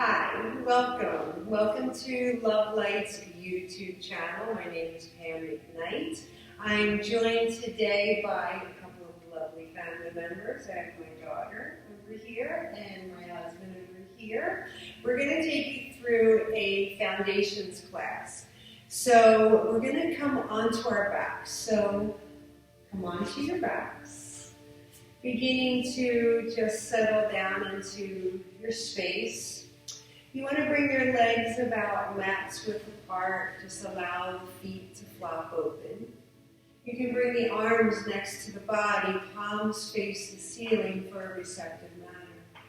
Hi, welcome. Welcome to Lovelight's YouTube channel. My name is Pam and Lovelight. I'm joined today by a couple of lovely family members. I have my daughter over here and my husband over here. We're going to take you through a foundations class. So we're going to come onto our backs. So come onto your backs. Beginning to just settle down into your space. You want to bring your legs about mat's width apart. Just allow the feet to flop open. You can bring the arms next to the body, palms face the ceiling for a receptive manner.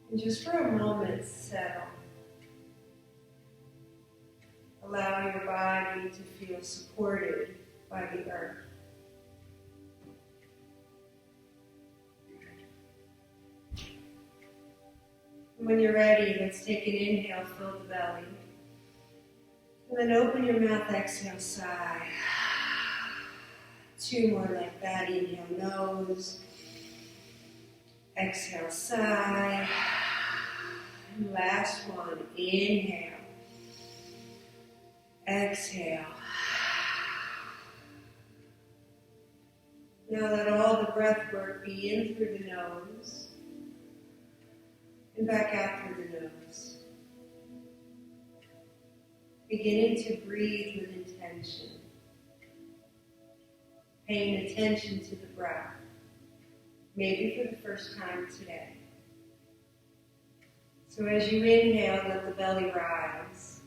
And just for a moment, settle. Allow your body to feel supported by the earth. When you're ready, let's take an inhale, fill the belly. And then open your mouth, exhale, sigh. Two more like that. Inhale, nose. Exhale, sigh. And last one, inhale. Exhale. Now let all the breath work be in through the nose. And back out through the nose. Beginning to breathe with intention. Paying attention to the breath. Maybe for the first time today. So as you inhale, let the belly rise.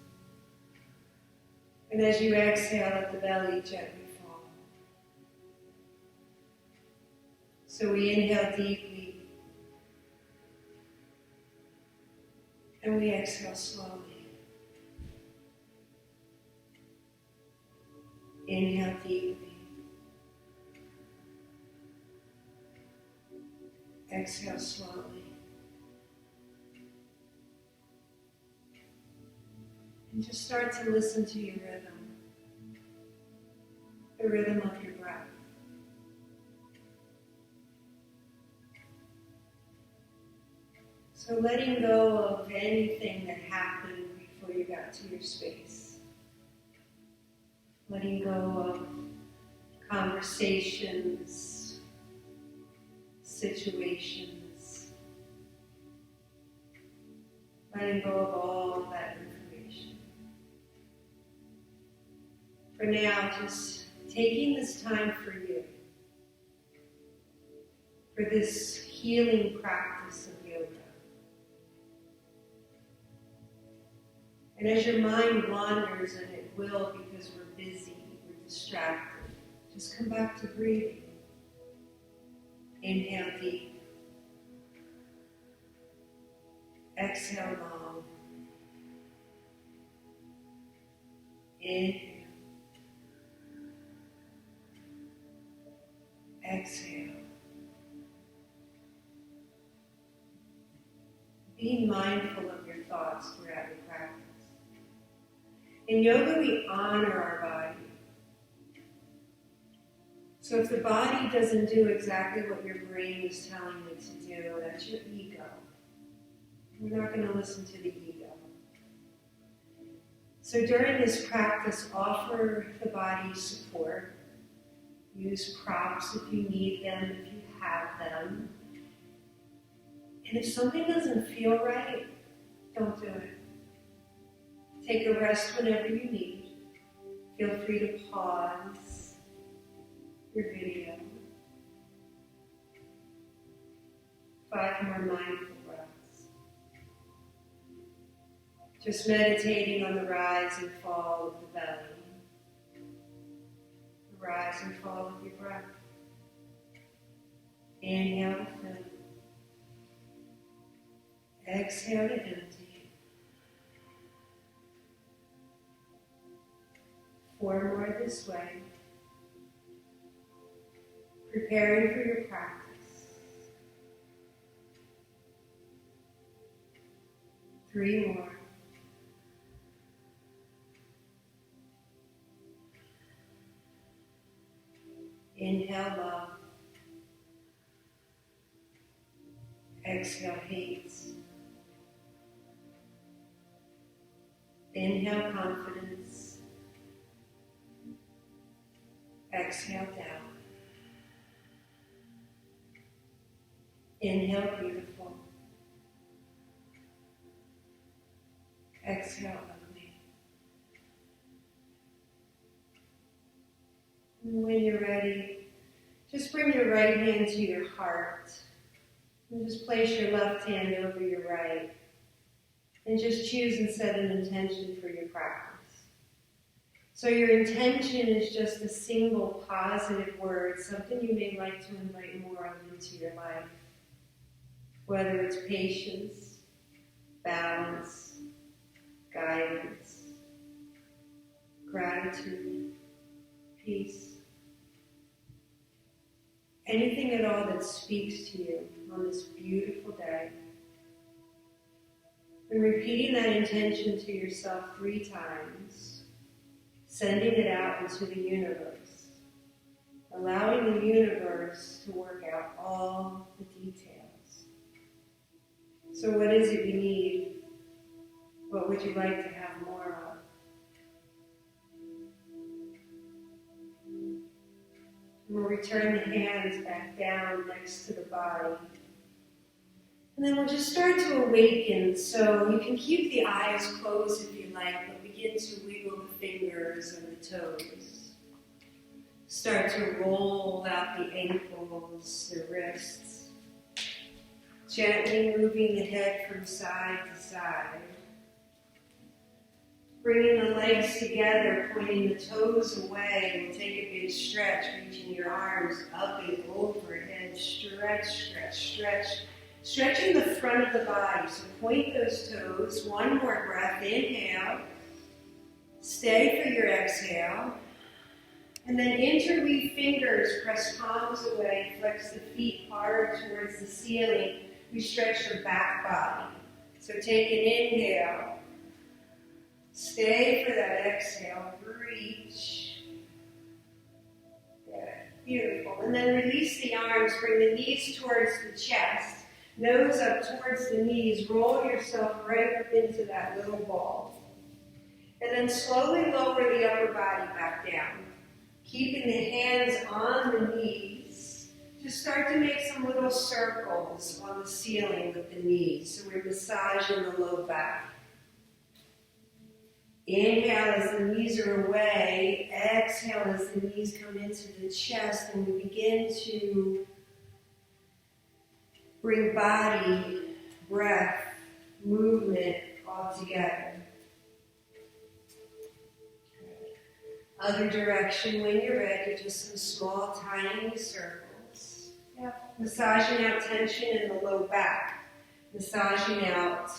And as you exhale, let the belly gently fall. So we inhale deeply. And we exhale slowly. Inhale deeply. Exhale slowly. And just start to listen to your rhythm. The rhythm of your breath. So letting go of anything that happened before you got to your space. Letting go of conversations, situations. Letting go of all that information. For now, just taking this time for you. For this healing practice of yoga. And as your mind wanders, and it will because we're busy, we're distracted, just come back to breathing. Inhale deep. Exhale long. Inhale. Exhale. Be mindful of your thoughts throughout your practice. In yoga, we honor our body. So if the body doesn't do exactly what your brain is telling it to do, that's your ego. We're not going to listen to the ego. So during this practice, offer the body support. Use props if you need them, if you have them. And if something doesn't feel right, don't do it. Take a rest whenever you need. Feel free to pause your video. 5 more mindful breaths. Just meditating on the rise and fall of the belly. The rise and fall of your breath. Inhale to fill. Exhale to empty. 4 more this way. Preparing for your practice. 3 more. Inhale love. Exhale hates. Inhale, confidence. Exhale, doubt. Inhale, beautiful. Exhale, ugly. And when you're ready, just bring your right hand to your heart. And just place your left hand over your right. And just choose and set an intention for your practice. So your intention is just a single positive word, something you may like to invite more of into your life. Whether it's patience, balance, guidance, gratitude, peace. Anything at all that speaks to you on this beautiful day. And repeating that intention to yourself 3 times, sending it out into the universe, allowing the universe to work out all the details. So what is it you need? What would you like to have more of? And we'll return the hands back down next to the body. And then we'll just start to awaken. So you can keep the eyes closed if you like, but begin to wiggle the fingers and the toes. Start to roll out the ankles, the wrists. Gently moving the head from side to side. Bringing the legs together, pointing the toes away. We'll take a big stretch, reaching your arms up and overhead. Stretch, stretch, stretch. Stretching the front of the body. So point those toes. One more breath. Inhale. Stay for your exhale. And then interweave fingers. Press palms away. Flex the feet hard towards the ceiling. We stretch your back body. So take an inhale. Stay for that exhale. Reach. Good. Beautiful. And then release the arms. Bring the knees towards the chest. Nose up towards the knees. Roll yourself right up into that little ball. And then slowly lower the upper body back down. Keeping the hands on the knees. Just start to make some little circles on the ceiling with the knees. So we're massaging the low back. Inhale as the knees are away. Exhale as the knees come into the chest. And we begin to bring body, breath, movement all together. Other direction when you're ready, just some small, tiny circles. Yep. Massaging out tension in the low back. Massaging out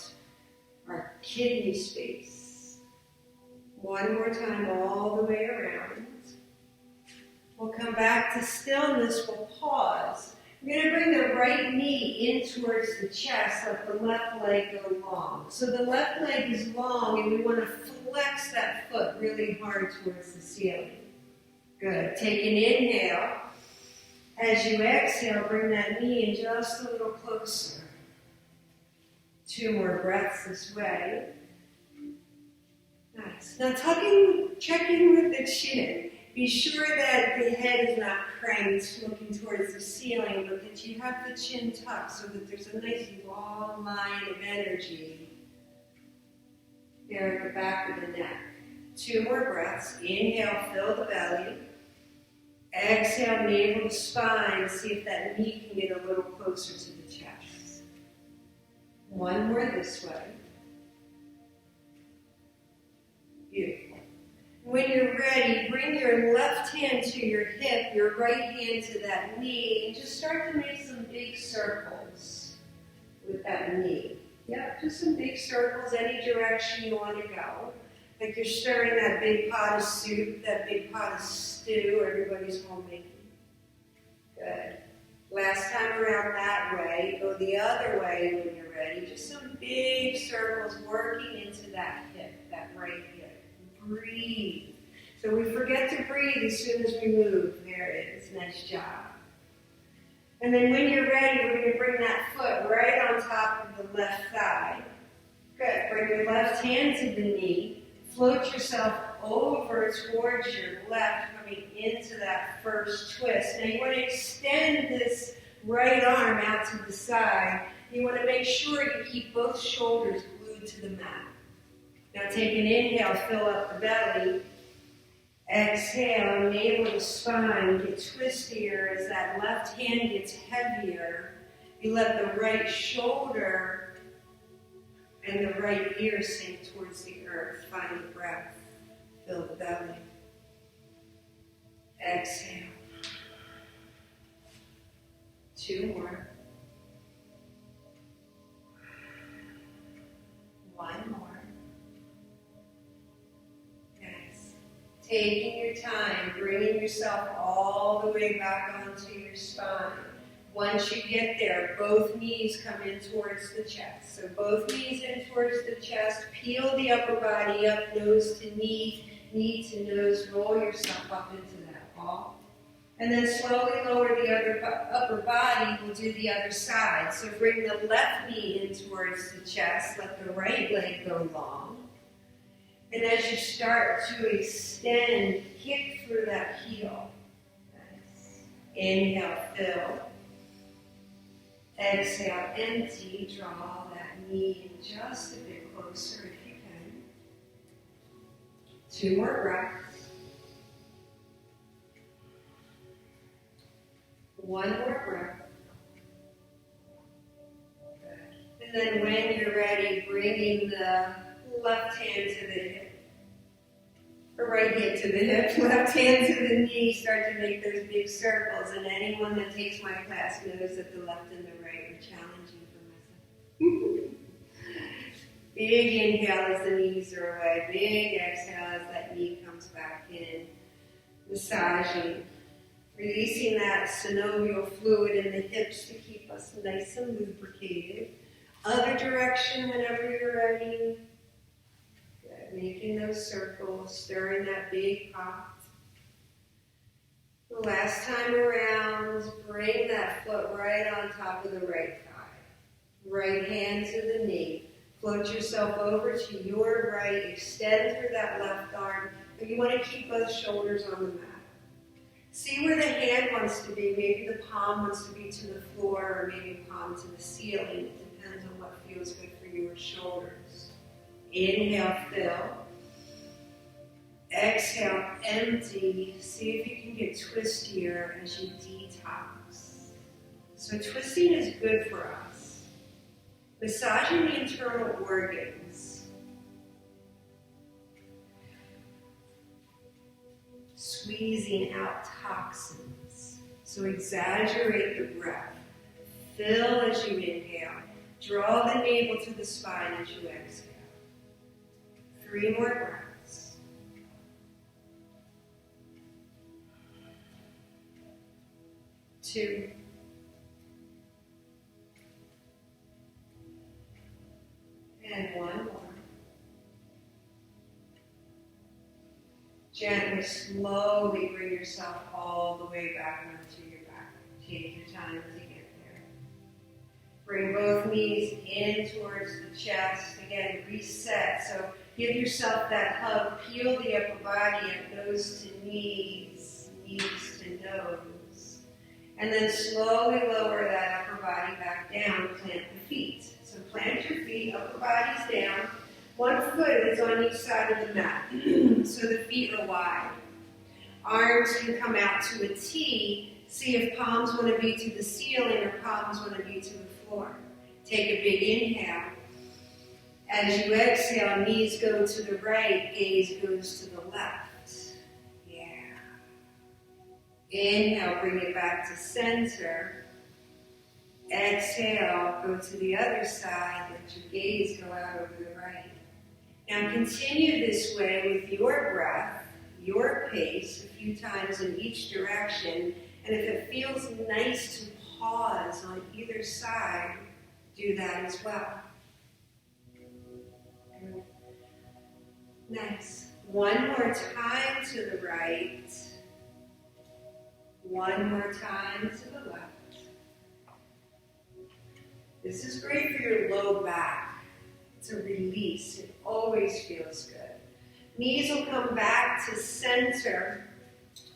our kidney space. One more time all the way around. We'll come back to stillness. We'll pause. We're going to bring the right knee in towards the chest, let the left leg go long. So the left leg is long, and we want to flex that foot really hard towards the ceiling. Good. Take an inhale. As you exhale, bring that knee in just a little closer. 2 more breaths this way. Nice. Now checking with the chin. Be sure that the head is not cranked looking towards the ceiling, but that you have the chin tucked so that there's a nice long line of energy there at the back of the neck. 2 more breaths. Inhale, fill the belly. Exhale, navel to spine. See if that knee can get a little closer to the chest. 1 more this way. Beautiful. When you're ready, bring your left hand to your hip, your right hand to that knee, and just start to make some big circles with that knee. Yep, just some big circles, any direction you want to go. Like you're stirring that big pot of soup, that big pot of stew everybody's homemaking. Good. Last time around that way, go the other way when you're ready. Just some big circles working into that hip, that right hip. Breathe. So we forget to breathe as soon as we move. There it is. Nice job. And then when you're ready, we're going to bring that foot right on top of the left thigh. Good. Bring your left hand to the knee. Float yourself over towards your left, coming into that first twist. Now you want to extend this right arm out to the side. You want to make sure you keep both shoulders glued to the mat. Now take an inhale, fill up the belly. Exhale, enable the spine, get twistier as that left hand gets heavier. You let the right shoulder and the right ear sink towards the earth. Find the breath. Fill the belly. Exhale. 2 more. 1 more. Taking your time, bringing yourself all the way back onto your spine. Once you get there, both knees come in towards the chest. So both knees in towards the chest. Peel the upper body up, nose to knee to nose. Roll yourself up into that ball. And then slowly lower the upper body. We'll do the other side. So bring the left knee in towards the chest. Let the right leg go long. And as you start to extend, kick through that heel. Nice. Inhale, fill. Exhale, empty. Draw that knee in just a bit closer if you can. 2 more breaths. 1 more breath. Good. And then when you're ready, bringing the left hand to the hip. Or right hand to the hip, left hand to the knee. Start to make those big circles. And anyone that takes my class knows that the left and the right are challenging for myself. Big inhale as the knees are away. Big exhale as that knee comes back in. Massaging. Releasing that synovial fluid in the hips to keep us nice and lubricated. Other direction whenever you're ready. Making those circles, stirring that big pot. The last time around, bring that foot right on top of the right thigh. Right hand to the knee. Float yourself over to your right. Extend through that left arm. But you want to keep both shoulders on the mat. See where the hand wants to be. Maybe the palm wants to be to the floor or maybe palm to the ceiling. It depends on what feels good for your shoulders. Inhale, fill. Exhale, empty. See if you can get twistier as you detox. So twisting is good for us. Massaging the internal organs. Squeezing out toxins. So exaggerate the breath. Fill as you inhale. Draw the navel to the spine as you exhale. 3 more breaths. Two. And 1 more. Gently, slowly bring yourself all the way back onto your back. Take your time to get there. Bring both knees in towards the chest. Again, reset. So give yourself that hug. Peel the upper body up, nose to knees, knees to nose. And then slowly lower that upper body back down. Plant the feet. So plant your feet, upper body's down. 1 foot is on each side of the mat. So the feet are wide. Arms can come out to a T. See if palms want to be to the ceiling or palms want to be to the floor. Take a big inhale. As you exhale, knees go to the right, gaze goes to the left. Yeah. Inhale, bring it back to center. Exhale, go to the other side, let your gaze go out over the right. Now continue this way with your breath, your pace, a few times in each direction. And if it feels nice to pause on either side, do that as well. Nice. 1 more time to the right. 1 more time to the left. This is great for your low back. It's a release. It always feels good. Knees will come back to center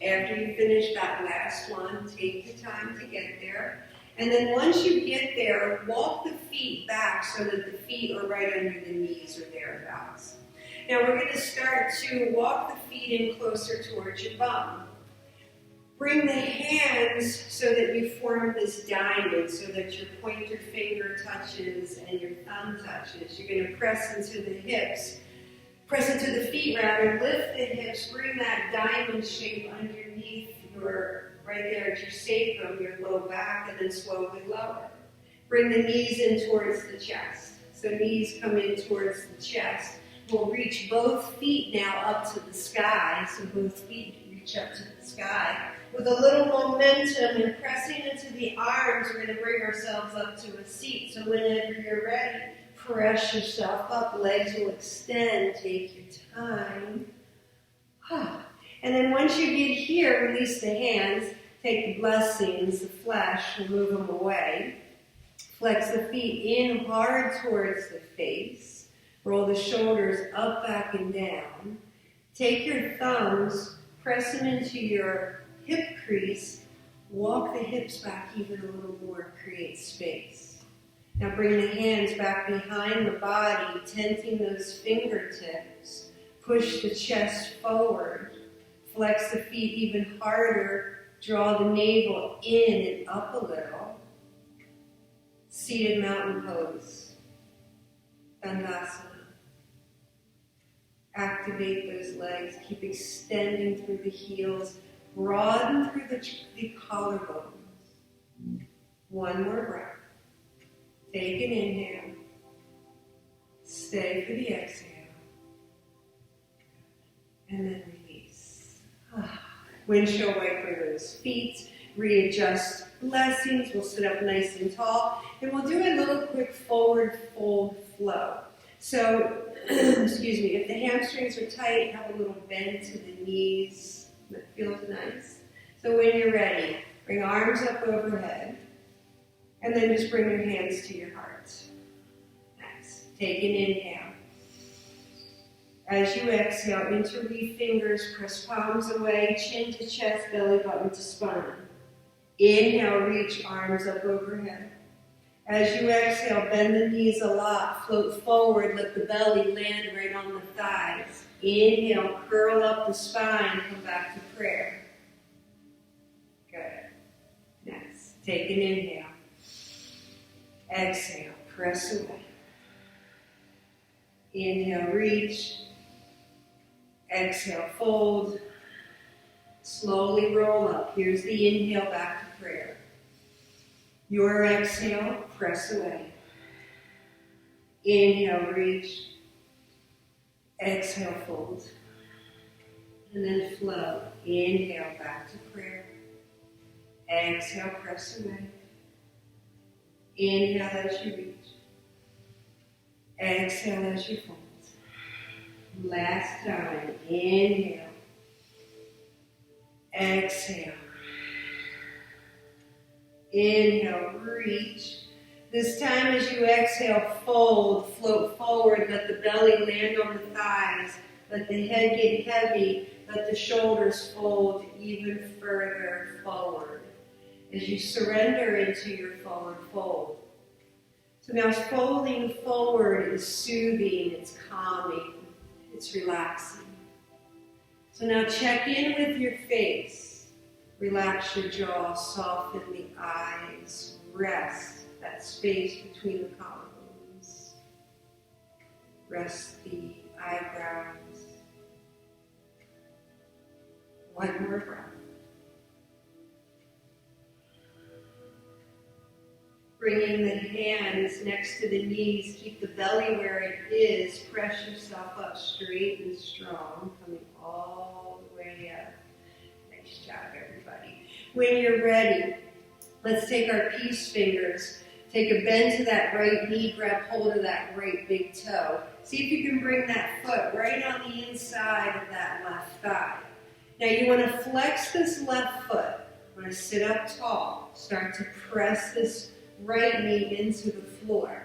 after you finish that last one. Take the time to get there. And then once you get there, walk the feet back so that the feet are right under the knees or thereabouts. Now we're going to start to walk the feet in closer towards your bum. Bring the hands so that you form this diamond so that your pointer finger touches and your thumb touches. You're going to press into the hips. Press into the feet rather. Lift the hips. Bring that diamond shape underneath your, right there at your sacrum, your low back, and then slowly lower. Bring the knees in towards the chest. So knees come in towards the chest. We'll reach both feet now up to the sky. So both feet reach up to the sky. With a little momentum and pressing into the arms, we're going to bring ourselves up to a seat. So whenever you're ready, press yourself up. Legs will extend. Take your time. And then once you get here, release the hands. Take the blessings, the flesh, and move them away. Flex the feet in hard towards the face. Roll the shoulders up, back, and down. Take your thumbs, press them into your hip crease. Walk the hips back even a little more. Create space. Now bring the hands back behind the body, tenting those fingertips. Push the chest forward. Flex the feet even harder. Draw the navel in and up a little. Seated mountain pose. Dandasana. Activate those legs. Keep extending through the heels. Broaden through the collarbones. One more breath. Take an inhale. Stay for the exhale. And then release. Windshield wiper those feet. Readjust blessings. We'll sit up nice and tall. And we'll do a little quick forward fold flow. So, excuse me, if the hamstrings are tight, have a little bend to the knees. That feels nice. So when you're ready, bring arms up overhead. And then just bring your hands to your heart. Nice. Take an inhale. As you exhale, interweave fingers, press palms away, chin to chest, belly button to spine. Inhale, reach arms up overhead. As you exhale, bend the knees a lot, float forward, let the belly land right on the thighs. Inhale, curl up the spine, come back to prayer. Good. Nice. Take an inhale. Exhale, press away. Inhale, reach. Exhale, fold. Slowly roll up. Here's the inhale, back to prayer. Your exhale, press away. Inhale, reach. Exhale, fold. And then flow. Inhale, back to prayer. Exhale, press away. Inhale as you reach. Exhale as you fold. Last time. Inhale. Exhale. Inhale, reach. This time as you exhale, fold, float forward, let the belly land on the thighs, let the head get heavy, let the shoulders fold even further forward as you surrender into your forward fold. So now folding forward is soothing, it's calming, it's relaxing. So now check in with your face. Relax your jaw, soften the eyes, rest that space between the collarbones. Rest the eyebrows. One more breath. Bringing the hands next to the knees, keep the belly where it is. Press yourself up straight and strong, coming all the way up. Nice job, everybody. When you're ready, let's take our peace fingers. Take a bend to that right knee, grab hold of that right big toe. See if you can bring that foot right on the inside of that left thigh. Now you want to flex this left foot. You want to sit up tall. Start to press this right knee into the floor.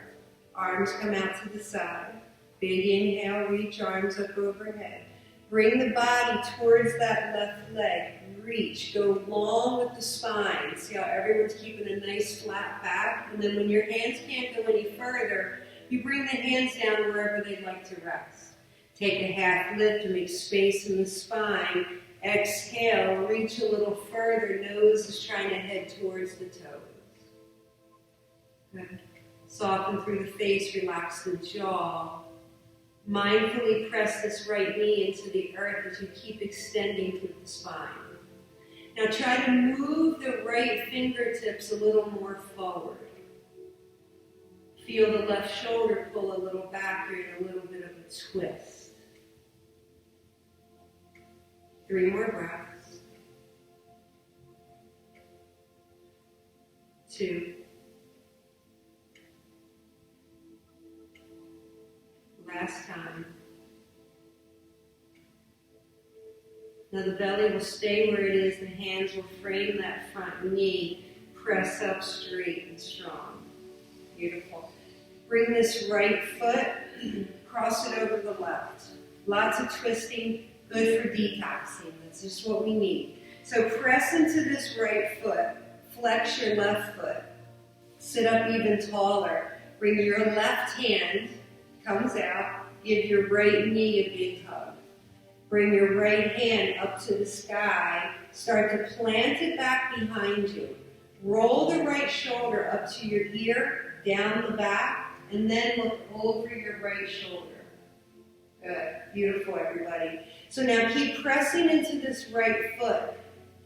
Arms come out to the side. Big inhale, reach arms up overhead. Bring the body towards that left leg. Reach. Go long with the spine. See how everyone's keeping a nice flat back? And then when your hands can't go any further, you bring the hands down wherever they'd like to rest. Take a half lift to make space in the spine. Exhale, reach a little further. Nose is trying to head towards the toes. Good. Soften through the face, relax the jaw. Mindfully press this right knee into the earth as you keep extending through the spine. Now try to move the right fingertips a little more forward. Feel the left shoulder pull a little back here and a little bit of a twist. 3 more breaths. 2. Last time. Now the belly will stay where it is. The hands will frame that front knee. Press up straight and strong. Beautiful. Bring this right foot, cross it over the left. Lots of twisting, good for detoxing. That's just what we need. So press into this right foot. Flex your left foot. Sit up even taller. Bring your left hand, comes out. Give your right knee a big hug. Bring your right hand up to the sky. Start to plant it back behind you. Roll the right shoulder up to your ear, down the back, and then look over your right shoulder. Good. Beautiful, everybody. So now keep pressing into this right foot.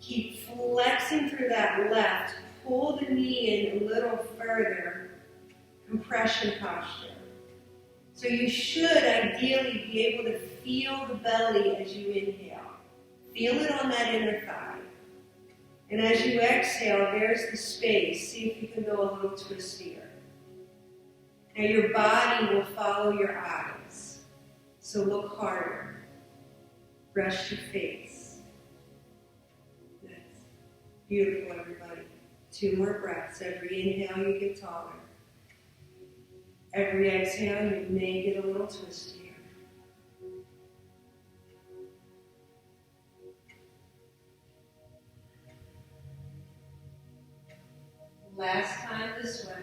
Keep flexing through that left. Pull the knee in a little further. Compression posture. So you should ideally be able to feel the belly as you inhale. Feel it on that inner thigh. And as you exhale, there's the space. See if you can go a little twistier. Now your body will follow your eyes. So look harder. Rest your face. That's beautiful, everybody. 2 more breaths. Every inhale, you get taller. Every exhale, you may get a little twistier. Last time this way.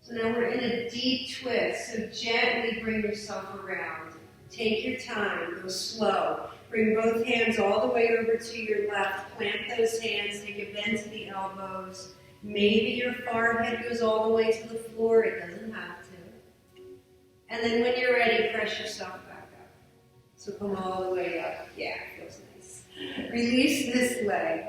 So now we're in a deep twist, so gently bring yourself around. Take your time, go slow. Bring both hands all the way over to your left. Plant those hands, take a bend to the elbows. Maybe your forehead goes all the way to the floor, it doesn't have to. And then when you're ready, press yourself back up. So come all the way up. Yeah, it feels nice. Release this leg.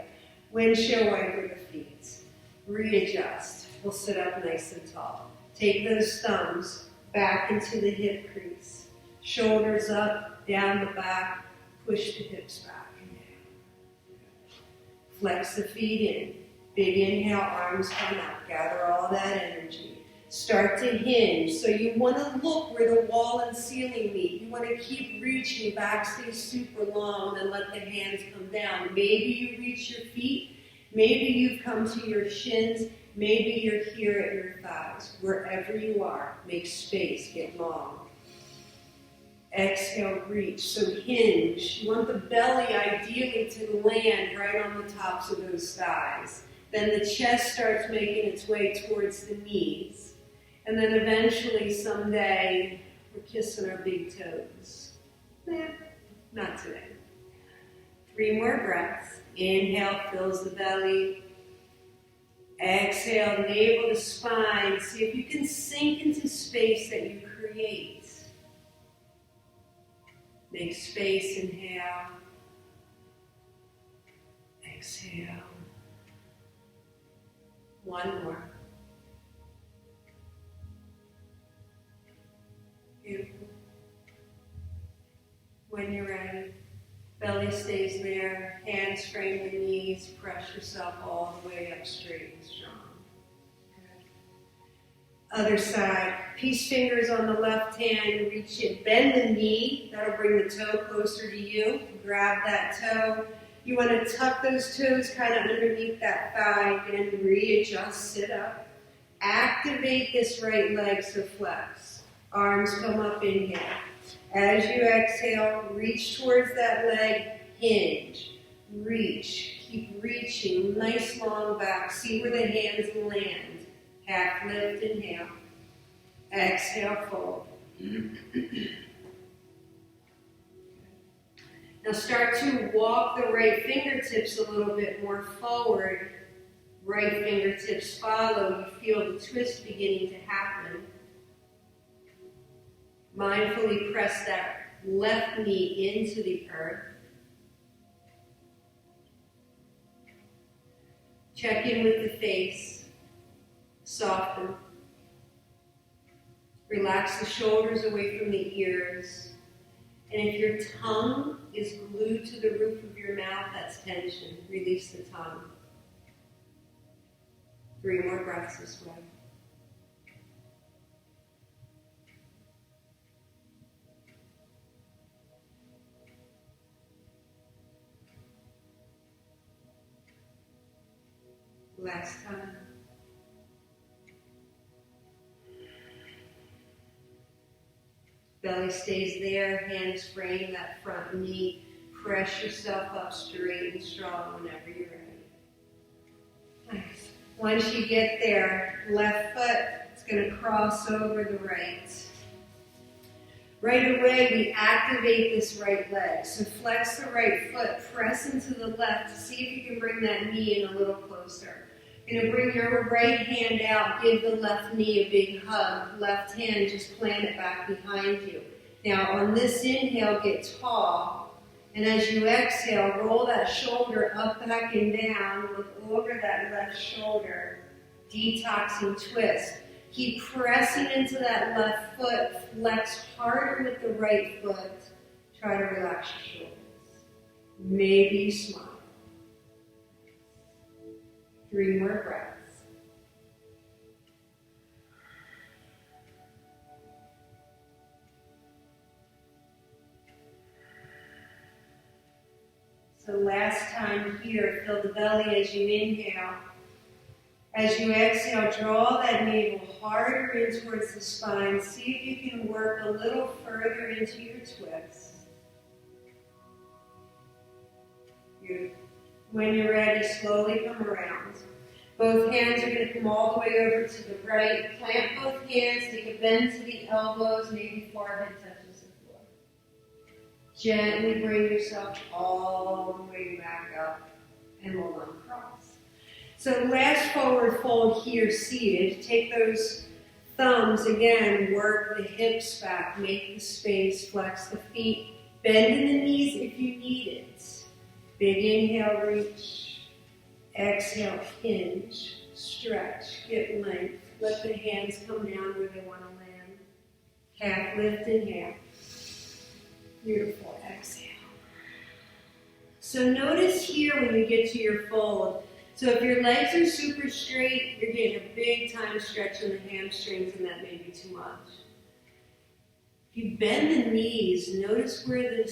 Windshield wiper the feet. Readjust. We'll sit up nice and tall. Take those thumbs back into the hip crease. Shoulders up, down the back. Push the hips back and down. Flex the feet in. Big inhale, arms come out. Gather all that energy. Start to hinge. So you want to look where the wall and ceiling meet. You want to keep reaching, back stay super long, and let the hands come down. Maybe you reach your feet. Maybe you've come to your shins. Maybe you're here at your thighs. Wherever you are, make space, get long. Exhale, reach. So hinge. You want the belly ideally to land right on the tops of those thighs. Then the chest starts making its way towards the knees. And then eventually, someday, we're kissing our big toes. Not today. 3 more breaths. Inhale, fills the belly. Exhale, navel to spine. See if you can sink into space that you create. Make space, inhale. Exhale. 1 more. Beautiful. When you're ready, belly stays there, hands frame the knees, press yourself all the way up straight and strong. Good. Other side, peace fingers on the left hand, reach it, bend the knee, that'll bring the toe closer to you. Grab that toe. You want to tuck those toes kind of underneath that thigh and readjust, sit up. Activate this right leg, so flex. Arms come up, inhale. As you exhale, reach towards that leg, hinge, reach, keep reaching, nice long back. See where the hands land. Half lift, inhale. Exhale, fold. Now start to walk the right fingertips a little bit more forward. Right fingertips follow. You feel the twist beginning to happen. Mindfully press that left knee into the earth. Check in with the face. Soften. Relax the shoulders away from the ears. And if your tongue is glued to the roof of your mouth, that's tension. Release the tongue. 3 more breaths this way. Last time. Belly stays there, hands frame that front knee. Press yourself up straight and strong whenever you're ready. Nice. Once you get there, left foot is going to cross over the right. Right away, we activate this right leg. So flex the right foot, press into the left. See if you can bring that knee in a little closer. You're going to bring your right hand out, give the left knee a big hug. Left hand, just plant it back behind you. Now, on this inhale, get tall. And as you exhale, roll that shoulder up, back, and down. Look over that left shoulder. Detoxing twist. Keep pressing into that left foot. Flex harder with the right foot. Try to relax your shoulders. Maybe smile. 3 more breaths. So last time here, fill the belly as you inhale. As you exhale, draw that navel harder in towards the spine. See if you can work a little further into your twist. Beautiful. When you're ready, slowly come around. Both hands are going to come all the way over to the right. Plant both hands, take a bend to the elbows, maybe forehead touches the floor. Gently bring yourself all the way back up and we'll uncross. So last forward fold here, seated. Take those thumbs again, work the hips back, make the space, flex the feet, bend in the knees if you need it. Big inhale, reach. Exhale, hinge, stretch, get length. Let the hands come down where they want to land. Half lift, inhale. Beautiful, exhale. So notice here when you get to your fold, so if your legs are super straight, you're getting a big time stretch in the hamstrings and that may be too much. If you bend the knees, notice where the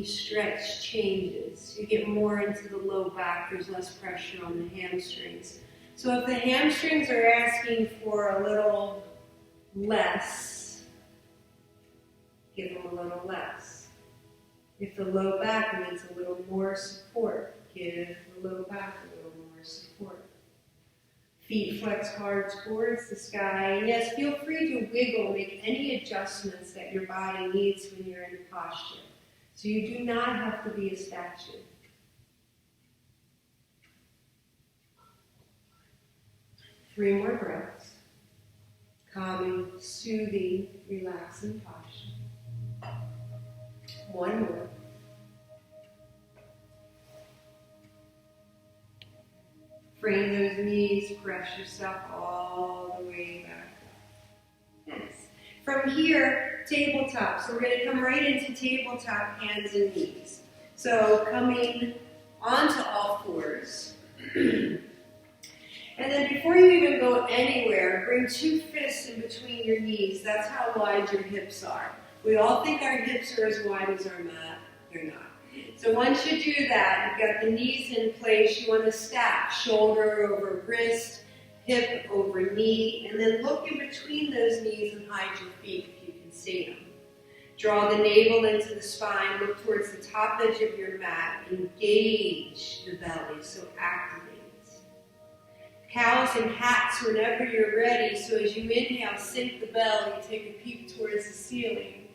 stretch changes. You get more into the low back, there's less pressure on the hamstrings. So if the hamstrings are asking for a little less, give them a little less. If the low back needs a little more support, give the low back a little more support. Feet flex hard towards the sky. And yes, feel free to wiggle, make any adjustments that your body needs when you're in posture. So you do not have to be a statue. Three more breaths. Calming, soothing, relaxing posture. One more. Frame those knees, press yourself all the way back up. Nice. From here, tabletop. So we're going to come right into tabletop, hands and knees. So coming onto all fours. And then before you even go anywhere, bring two fists in between your knees. That's how wide your hips are. We all think our hips are as wide as our mat. They're not. So once you do that, you've got the knees in place. You want to stack shoulder over wrist, hip over knee, and then look in between those knees and hide your feet if you can see them. Draw the navel into the spine. Look towards the top edge of your mat. Engage the belly, so activate. Cows and cats whenever you're ready. So as you inhale, sink the belly, take a peek towards the ceiling.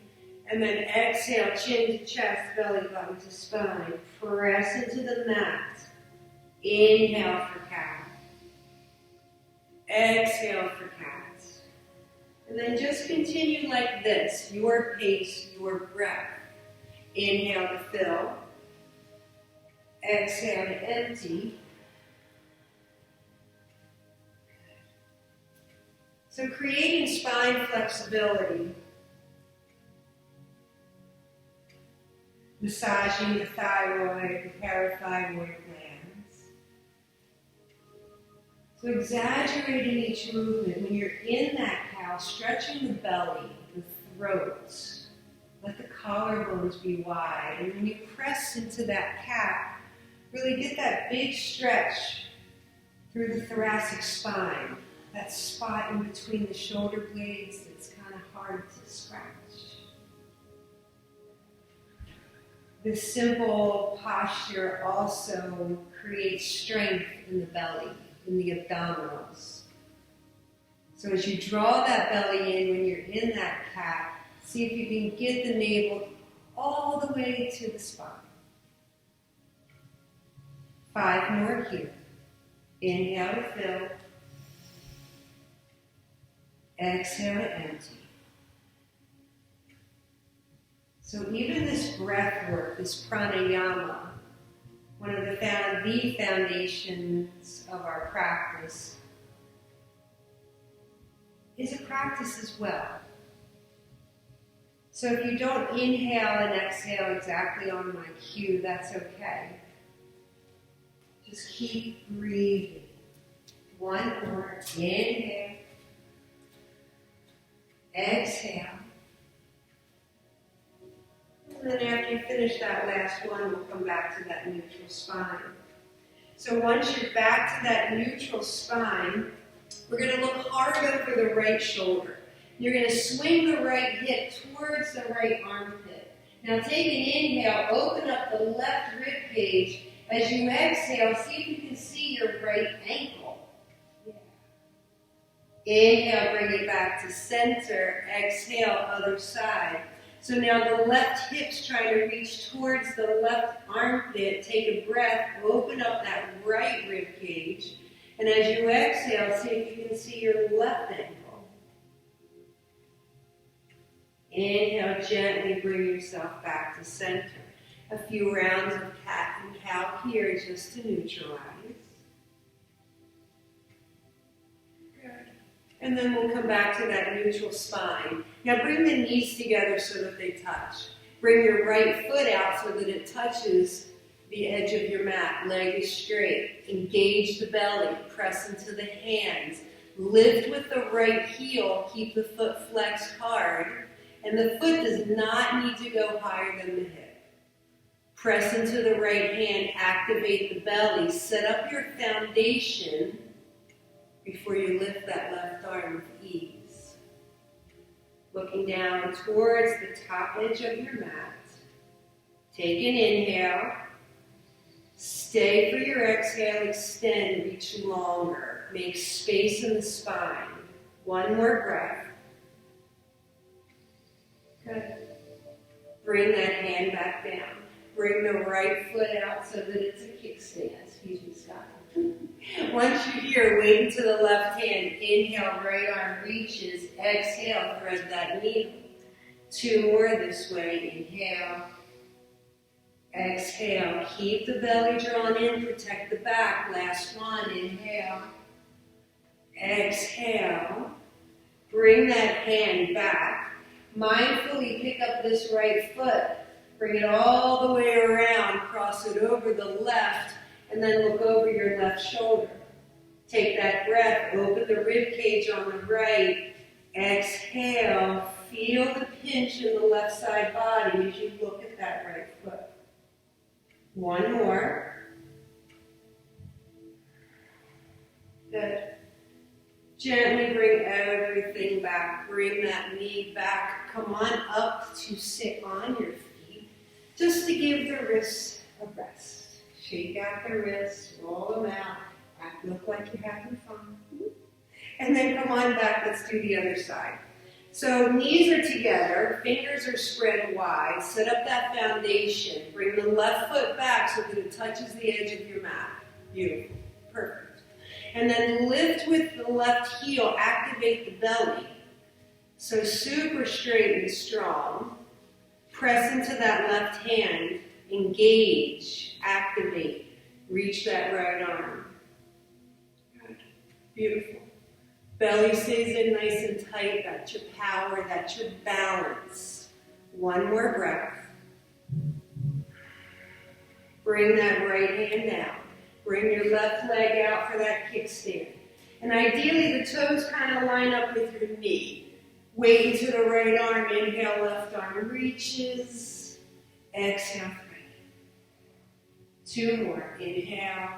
And then exhale, chin to chest, belly button to spine. Press into the mat. Inhale for cow. Exhale for cat. And then just continue like this. Your pace, your breath. Inhale to fill. Exhale to empty. So creating spine flexibility. Massaging the thyroid, the parathyroid glands. So exaggerating each movement. When you're in that cow, stretching the belly, the throat. Let the collarbones be wide. And when you press into that cat, really get that big stretch through the thoracic spine. That spot in between the shoulder blades that's kind of hard to scratch. This simple posture also creates strength in the belly, in the abdominals. So as you draw that belly in when you're in that cat, see if you can get the navel all the way to the spine. 5 more here. Inhale to fill. Exhale to empty. So even this breath work, this pranayama, one of the foundations of our practice, is a practice as well. So if you don't inhale and exhale exactly on my cue, that's okay. Just keep breathing. 1 more. Inhale. Exhale. And then after you finish that last one, we'll come back to that neutral spine. So once you're back to that neutral spine, we're going to look hard over the right shoulder. You're going to swing the right hip towards the right armpit. Now take an inhale, open up the left rib cage. As you exhale, see if you can see your right ankle. Yeah. Inhale, bring it back to center. Exhale, other side. So now the left hip's trying to reach towards the left armpit. Take a breath, open up that right rib cage. And as you exhale, see if you can see your left ankle. Inhale, gently bring yourself back to center. A few rounds of cat and cow here just to neutralize. Good. And then we'll come back to that neutral spine. Now bring the knees together so that they touch. Bring your right foot out so that it touches the edge of your mat. Leg is straight. Engage the belly. Press into the hands. Lift with the right heel. Keep the foot flexed hard. And the foot does not need to go higher than the hip. Press into the right hand, activate the belly, set up your foundation before you lift that left arm with ease. Looking down towards the top edge of your mat. Take an inhale. Stay for your exhale, extend, reach longer. Make space in the spine. 1 more breath. Good. Bring that hand back down. Bring the right foot out so that it's a kickstand. Excuse me, Scott. Once you're here, wait to the left hand. Inhale, right arm reaches. Exhale, thread that needle. 2 more this way. Inhale. Exhale. Keep the belly drawn in. Protect the back. Last one. Inhale. Exhale. Bring that hand back. Mindfully pick up this right foot. Bring it all the way around, cross it over the left, and then look over your left shoulder. Take that breath, open the rib cage on the right. Exhale, feel the pinch in the left side body as you look at that right foot. 1 more. Good. Gently bring everything everything back. Bring that knee back. Come on up to sit on your feet, just to give the wrists a rest. Shake out the wrists, roll them out, look like you're having fun. And then come on back, let's do the other side. So knees are together, fingers are spread wide, set up that foundation. Bring the left foot back so that it touches the edge of your mat. Beautiful, perfect. And then lift with the left heel, activate the belly. So super straight and strong. Press into that left hand, engage, activate, reach that right arm. Good, beautiful. Belly stays in nice and tight, that's your power, that's your balance. One more breath. Bring that right hand down. Bring your left leg out for that kickstand. And ideally the toes kind of line up with your knee. Weight into the right arm, inhale, left arm reaches. Exhale, three. Two more, inhale,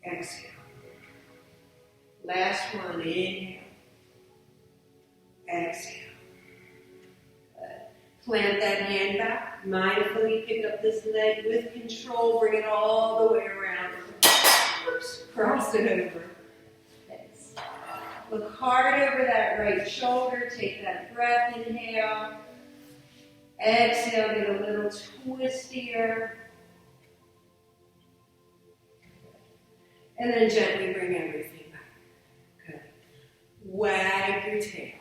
exhale. Last one, inhale, exhale. Plant that hand back, mindfully pick up this leg with control, bring it all the way around. Oops, cross it over. Thanks. Look hard over that right shoulder, take that breath, inhale. Exhale, get a little twistier. And then gently bring everything. Wag your tail.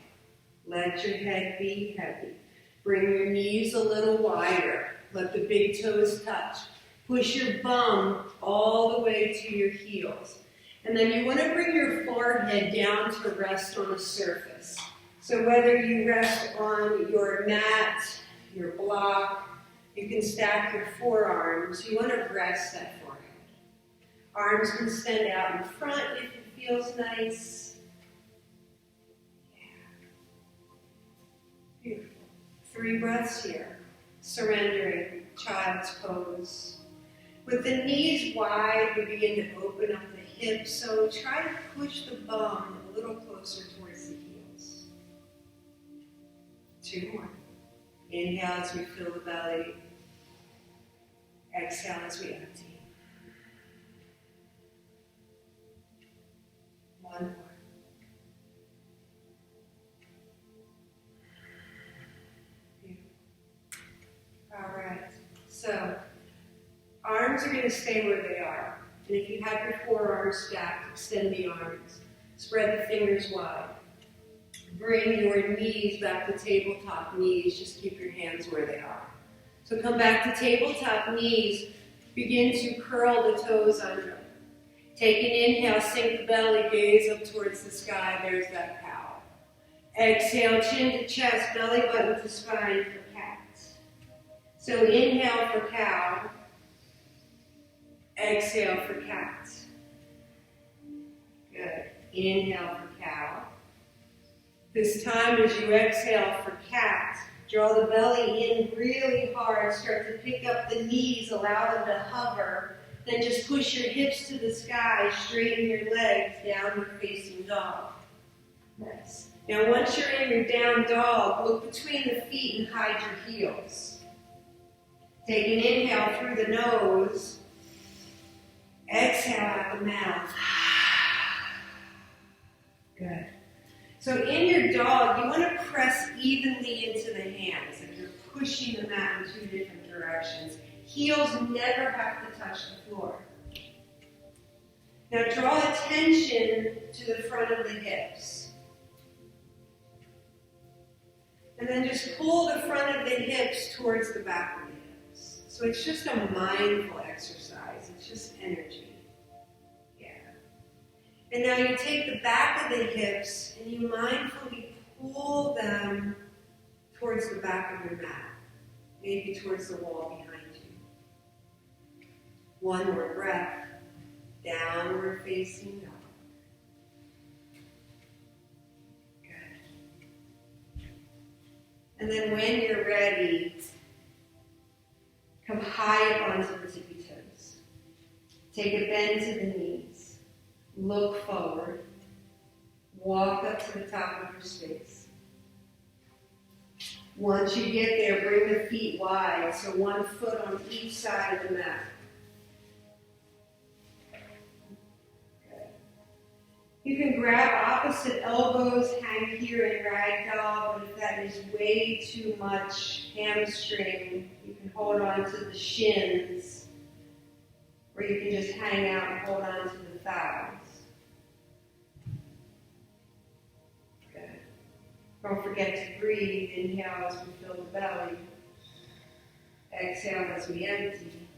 Let your head be heavy. Bring your knees a little wider. Let the big toes touch. Push your bum all the way to your heels. And then you want to bring your forehead down to rest on a surface. So whether you rest on your mat, your block, you can stack your forearms. You want to rest that forehead. Arms can extend out in front if it feels nice. Beautiful. 3 breaths here. Surrendering, child's pose. With the knees wide, we begin to open up the hips, so try to push the bum a little closer towards the heels. 2 more. Inhale as we fill the belly. Exhale as we empty. 1 more. All right, so arms are going to stay where they are. And if you have your forearms stacked, extend the arms. Spread the fingers wide. Bring your knees back to tabletop knees. Just keep your hands where they are. So come back to tabletop knees. Begin to curl the toes under. Take an inhale, sink the belly, gaze up towards the sky. There's that cow. Exhale, chin to chest, belly button to spine for cat. So inhale for cow, exhale for cat. Good. Inhale for cow. This time as you exhale for cat, draw the belly in really hard, start to pick up the knees, allow them to hover, then just push your hips to the sky, straighten your legs, downward facing dog. Nice. Now once you're in your down dog, look between the feet and hide your heels. Take an inhale through the nose. Exhale out the mouth. Good. So in your dog, you want to press evenly into the hands. Like you're pushing the mat in 2 different directions. Heels never have to touch the floor. Now draw attention to the front of the hips. And then just pull the front of the hips towards the back of the hips. So it's just a mindful exercise. It's just energy. Yeah. And now you take the back of the hips and you mindfully pull them towards the back of your mat. Maybe towards the wall behind you. 1 more breath. Downward facing dog. Good. And then when you're ready, come high up onto the tippy toes. Take a bend to the knees. Look forward. Walk up to the top of your space. Once you get there, bring the feet wide, so 1 foot on each side of the mat. Okay. You can grab opposite elbows, hang here in ragdoll, but if that is way too much hamstring, you can hold on to the shins, or you can just hang out and hold on to the thighs. Don't forget to breathe. Inhale as we fill the belly. Exhale as we empty.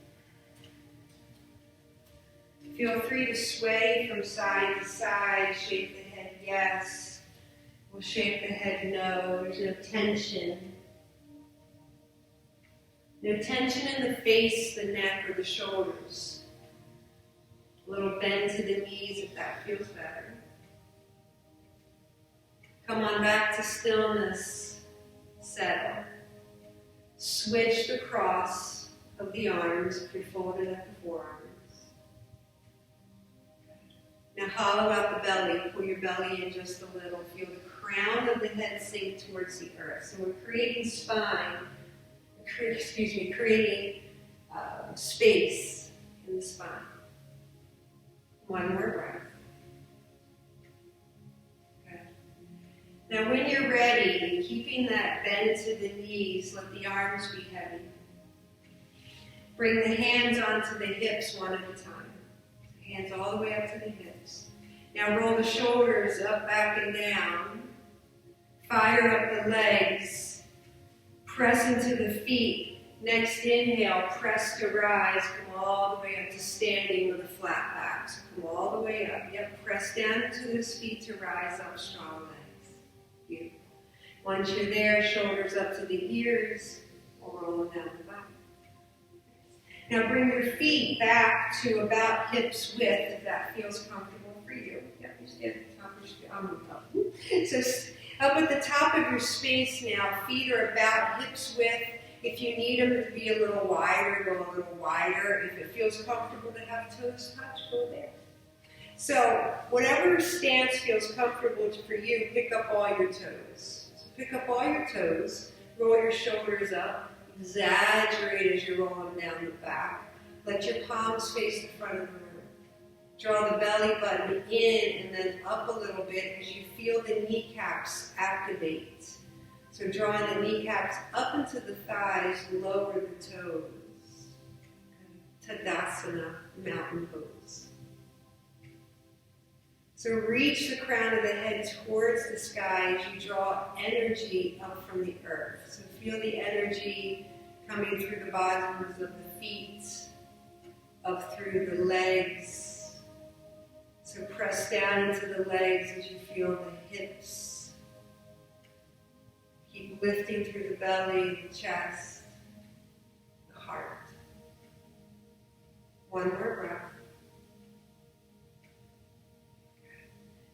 Feel free to sway from side to side. Shake the head yes. We'll shake the head no. There's no tension. No tension in the face, the neck, or the shoulders. A little bend to the knees if that feels better. Come on back to stillness. Settle. Switch the cross of the arms if you're folded at the forearms. Now hollow out the belly. Pull your belly in just a little. Feel the crown of the head sink towards the earth. So we're creating creating space in the spine. 1 more breath. Now when you're ready, keeping that bend to the knees, let the arms be heavy. Bring the hands onto the hips one at a time. Hands all the way up to the hips. Now roll the shoulders up, back, and down. Fire up the legs. Press into the feet. Next inhale, press to rise. Come all the way up to standing with a flat back. So come all the way up. Yep, press down into those feet to rise up, strong legs. Beautiful. Once you're there, shoulders up to the ears, or roll down the back. Now bring your feet back to about hips width if that feels comfortable for you. Yep, you stand at the top of your space. So up at the top of your space now, feet are about hips width. If you need them to be a little wider, go a little wider. If it feels comfortable to have toes touch, go there. So whatever stance feels comfortable for you, pick up all your toes. So pick up all your toes, roll your shoulders up, exaggerate as you're rolling down the back. Let your palms face the front of the room. Draw the belly button in and then up a little bit as you feel the kneecaps activate. So drawing the kneecaps up into the thighs, lower the toes. Tadasana, mountain pose. So reach the crown of the head towards the sky as you draw energy up from the earth. So feel the energy coming through the bottoms of the feet, up through the legs. So press down into the legs as you feel the hips. Keep lifting through the belly, the chest, the heart. 1 more breath.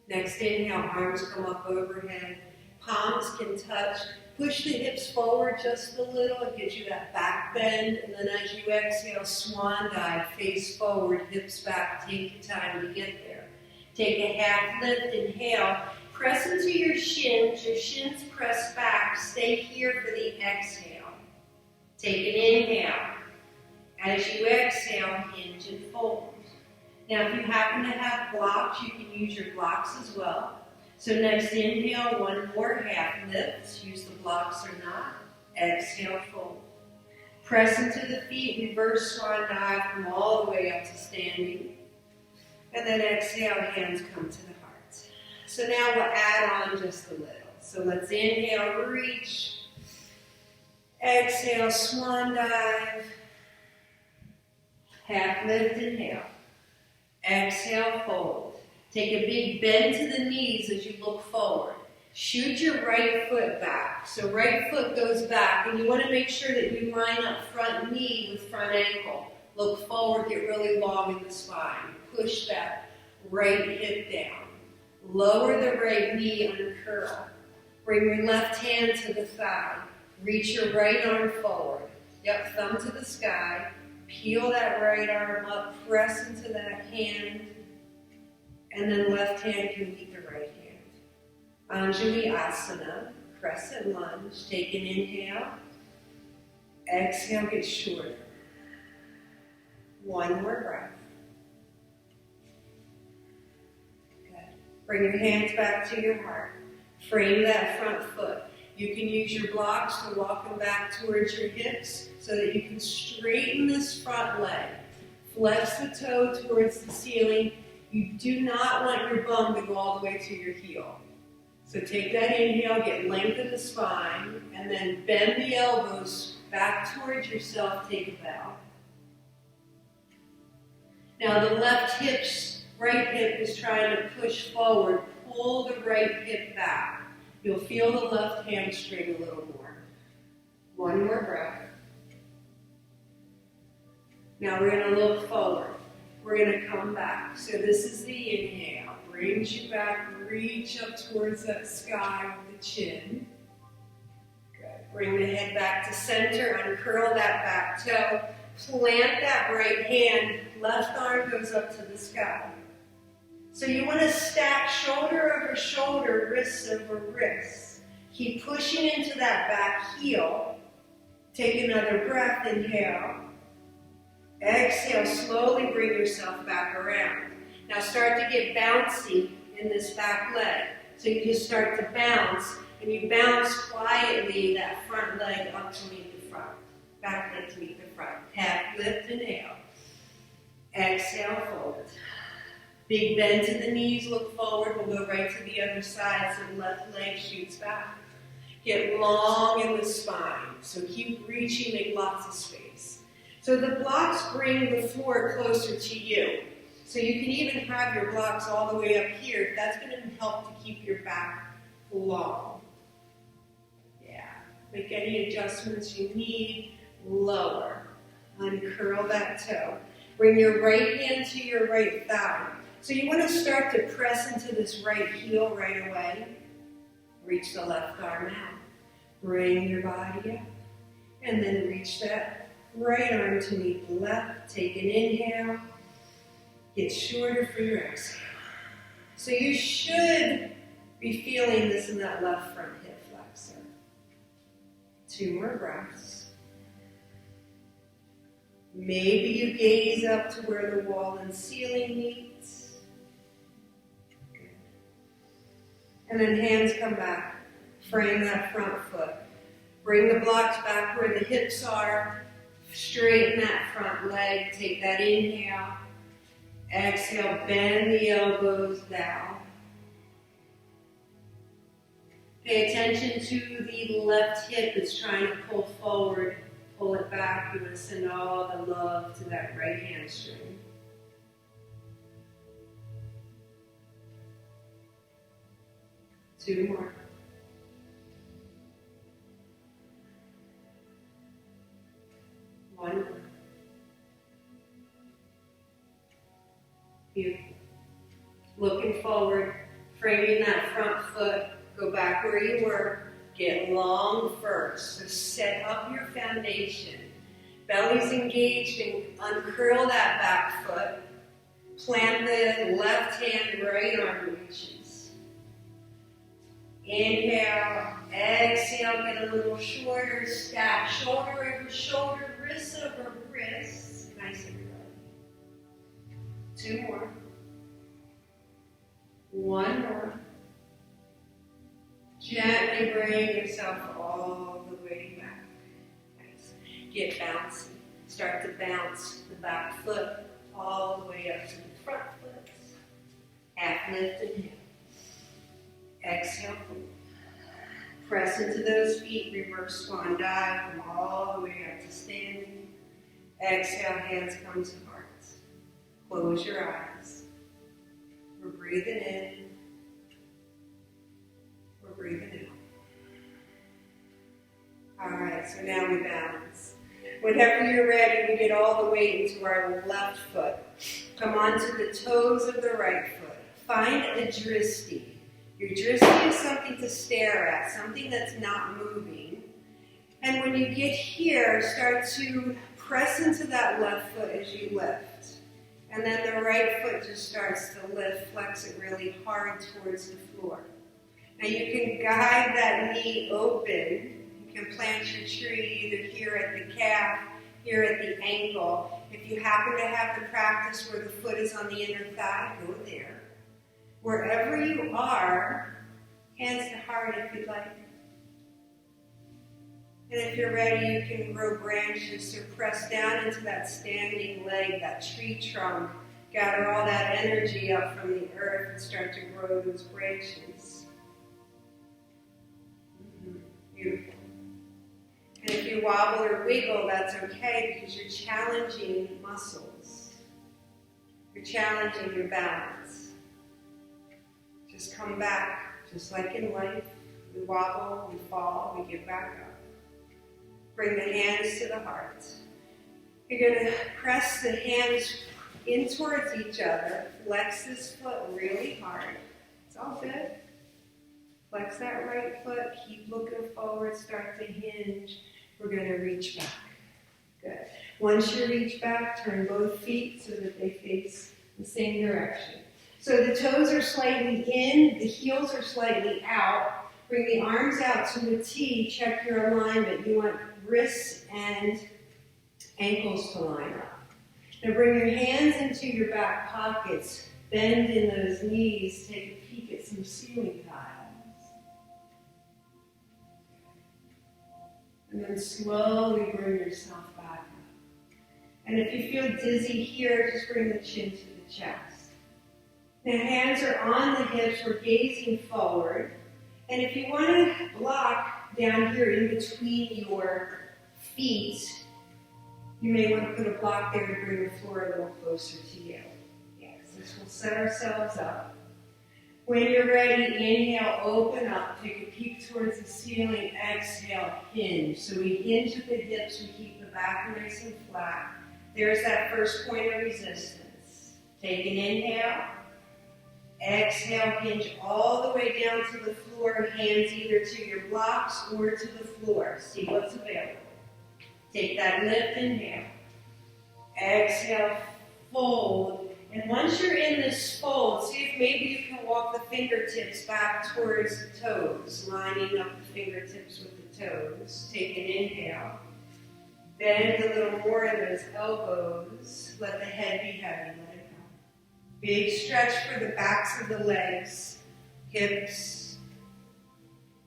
Next inhale, arms come up overhead. Palms can touch. Push the hips forward just a little. It gives you that back bend. And then as you exhale, swan dive, face forward, hips back. Take your time to get there. Take a half lift, inhale. Press into your shins press back. Stay here for the exhale. Take an inhale. As you exhale, hinge and fold. Now, if you happen to have blocks, you can use your blocks as well. So next inhale, 1 more half lift. Use the blocks or not. Exhale, fold. Press into the feet, reverse swan dive, come all the way up to standing. And then exhale, hands come to the heart. So now we'll add on just a little. So let's inhale, reach. Exhale, swan dive. Half lift, inhale. Exhale, fold. Take a big bend to the knees as you look forward. Shoot your right foot back. So right foot goes back, and you want to make sure that you line up front knee with front ankle. Look forward, get really long in the spine. Push that right hip down. Lower the right knee, uncurl. Bring your left hand to the thigh. Reach your right arm forward. Yep, thumb to the sky. Peel that right arm up, press into that hand, and then left hand can meet the right hand. Anjali Asana, crescent lunge. Take an inhale. Exhale, get shorter. One more breath. Good. Bring your hands back to your heart. Frame that front foot. You can use your blocks to walk them back towards your hips so that you can straighten this front leg. Flex the toe towards the ceiling. You do not want your bum to go all the way to your heel. So take that inhale, get length in the spine, and then bend the elbows back towards yourself, take a bow. Now the right hip is trying to push forward. Pull the right hip back. You'll feel the left hamstring a little more. One more breath. Now we're going to look forward. We're going to come back. So this is the inhale. Brings you back. Reach up towards that sky with the chin. Good. Bring the head back to center. Uncurl that back toe. Plant that right hand. Left arm goes up to the sky. So you want to stack shoulder over shoulder, wrist over wrist. Keep pushing into that back heel. Take another breath. Inhale. Exhale. Slowly bring yourself back around. Now start to get bouncy in this back leg. So you just start to bounce, and you bounce quietly that front leg up to meet the front. Back leg to meet the front. Half lift, inhale. Exhale, fold. Big bend to the knees, look forward. We'll go right to the other side so the left leg shoots back. Get long in the spine. So keep reaching, make lots of space. So the blocks bring the floor closer to you. So you can even have your blocks all the way up here. That's going to help to keep your back long. Yeah. Make any adjustments you need. Lower. Uncurl that toe. Bring your right hand to your right thigh. So you want to start to press into this right heel right away. Reach the left arm out. Bring your body up. And then reach that right arm to meet the left. Take an inhale. Get shorter for your exhale. So you should be feeling this in that left front hip flexor. 2 more breaths. Maybe you gaze up to where the wall and ceiling meets. Good. And then hands come back. Frame that front foot. Bring the blocks back where the hips are. Straighten that front leg. Take that inhale. Exhale, bend the elbows down. Pay attention to the left hip that's trying to pull forward. Pull it back. You want to send all the love to that right hamstring. Two more. One more. Beautiful. Looking forward, framing that front foot, go back where you were, get long first. So set up your foundation. Belly's engaged and uncurl that back foot. Plant the left hand, right arm reaches. Inhale, exhale, get a little shorter, stack shoulder over shoulder, wrist over wrist. Nice and good. 2 more. 1 more. Gently bring yourself all the way back. Nice. Get bouncy. Start to bounce the back foot all the way up to the front foot. Half lift and heel. Exhale. Press into those feet. Reverse swan dive. Come all the way up to standing. Exhale. Hands come to heart. Close your eyes. We're breathing in. We're breathing out. All right, so now we balance. Whenever you're ready, we get all the way into our left foot. Come onto the toes of the right foot. Find a dristi. Your dristi is something to stare at, something that's not moving. And when you get here, start to press into that left foot as you lift. And then the right foot just starts to lift, flex it really hard towards the floor. Now you can guide that knee open. You can plant your tree either here at the calf, here at the ankle. If you happen to have the practice where the foot is on the inner thigh, go there. Wherever you are, hands to heart if you'd like. And if you're ready, you can grow branches or press down into that standing leg, that tree trunk. Gather all that energy up from the earth and start to grow those branches. Beautiful. And if you wobble or wiggle, that's okay because you're challenging muscles. You're challenging your balance. Just come back, just like in life. We wobble, we fall, we get back up. Bring the hands to the heart. You're going to press the hands in towards each other. Flex this foot really hard. It's all good. Flex that right foot. Keep looking forward. Start to hinge. We're going to reach back. Good. Once you reach back, turn both feet so that they face the same direction. So the toes are slightly in. The heels are slightly out. Bring the arms out to a T. Check your alignment. You want wrists and ankles to line up. Now bring your hands into your back pockets. Bend in those knees. Take a peek at some ceiling tiles. And then slowly bring yourself back up. And if you feel dizzy here, just bring the chin to the chest. The hands are on the hips. We're gazing forward. And if you want to block down here in between your feet, you may want to put a block there to bring the floor a little closer to you. Yes, this will set ourselves up. When you're ready, inhale, open up, take a peek towards the ceiling, exhale, hinge. So we hinge at the hips, we keep the back nice and flat. There's that first point of resistance. Take an inhale. Exhale, hinge all the way down to the floor, hands either to your blocks or to the floor. See what's available. Take that lift, inhale. Exhale, fold. And once you're in this fold, see if maybe you can walk the fingertips back towards the toes, lining up the fingertips with the toes. Take an inhale. Bend a little more in those elbows. Let the head be heavy. Let it go. Big stretch for the backs of the legs, hips.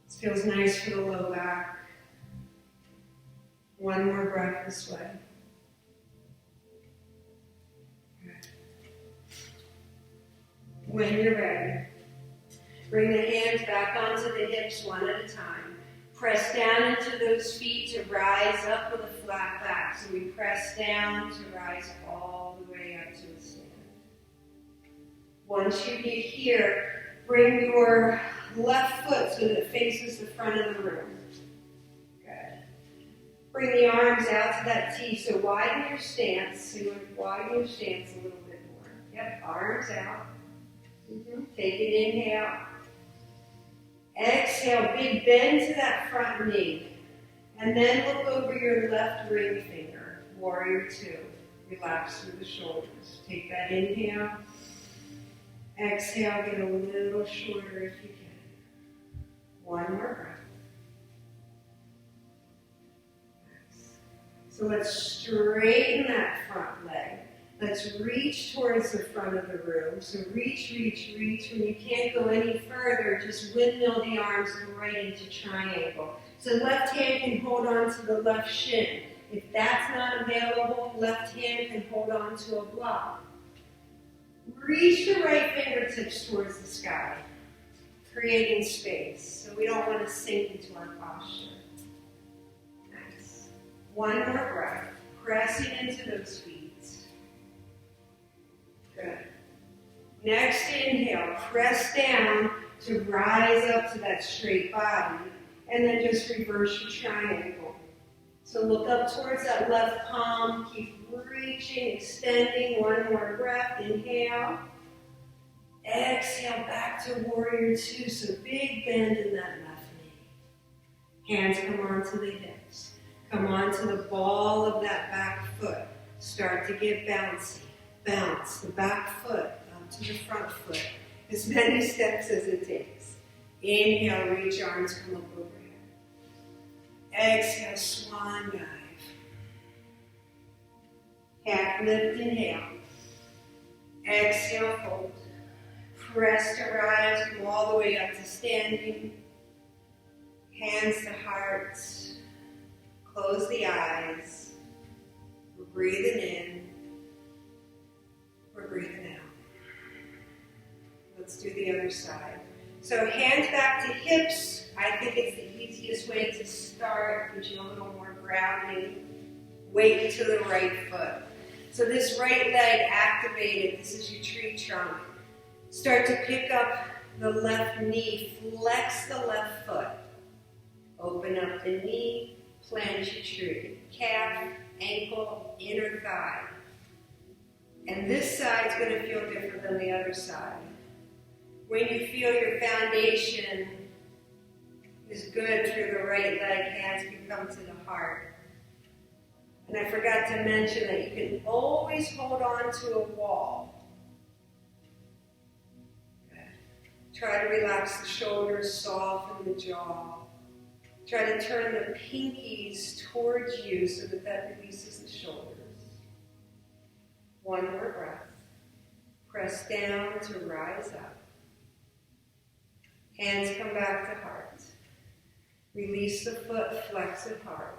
This feels nice for the low back. One more breath this way. Good. When you're ready, bring the hands back onto the hips one at a time. Press down into those feet to rise up with a flat back. So we press down to rise all the way up to a stand. Once you get here, bring your left foot so that it faces the front of the room. Good. Bring the arms out to that T. So widen your stance. So you want to widen your stance a little bit more. Yep, arms out. Take an inhale. Exhale, big bend to that front knee. And then look over your left ring finger. Warrior 2. Relax through the shoulders. Take that inhale. Exhale, get a little shorter if you can. One more breath. Nice. So let's straighten that front leg. Let's reach towards the front of the room. So reach, reach, reach. When you can't go any further, just windmill the arms right into triangle. So left hand can hold on to the left shin. If that's not available, left hand can hold on to a block. Reach the right fingertips towards the sky, creating space. So we don't want to sink into our posture. Nice. One more breath, pressing into those feet. Good. Next inhale, press down to rise up to that straight body, and then just reverse your triangle. So look up towards that left palm, keep reaching, extending, one more breath, inhale. Exhale, back to warrior 2, so big bend in that left knee. Hands come onto the hips, come onto the ball of that back foot. Start to get bouncy. Bounce the back foot up to the front foot, as many steps as it takes. Inhale, reach arms, come up overhead. Exhale, swan dive. Half lift, inhale. Exhale, fold. Press to rise, come all the way up to standing. Hands to heart. Close the eyes. We're breathing in. We're breathing out. Let's do the other side. So hands back to hips. I think it's the easiest way to start. Gives you a little more grounding. Weight to the right foot. So this right leg activated. This is your tree trunk. Start to pick up the left knee. Flex the left foot. Open up the knee. Plant your tree. Calf, ankle, inner thigh. And this side's going to feel different than the other side. When you feel your foundation is good through the right leg, hands can come to the heart. And I forgot to mention that you can always hold on to a wall. Good. Try to relax the shoulders, soften the jaw. Try to turn the pinkies towards you so that releases the shoulders. One more breath. Press down to rise up. Hands come back to heart. Release the foot, flex it hard.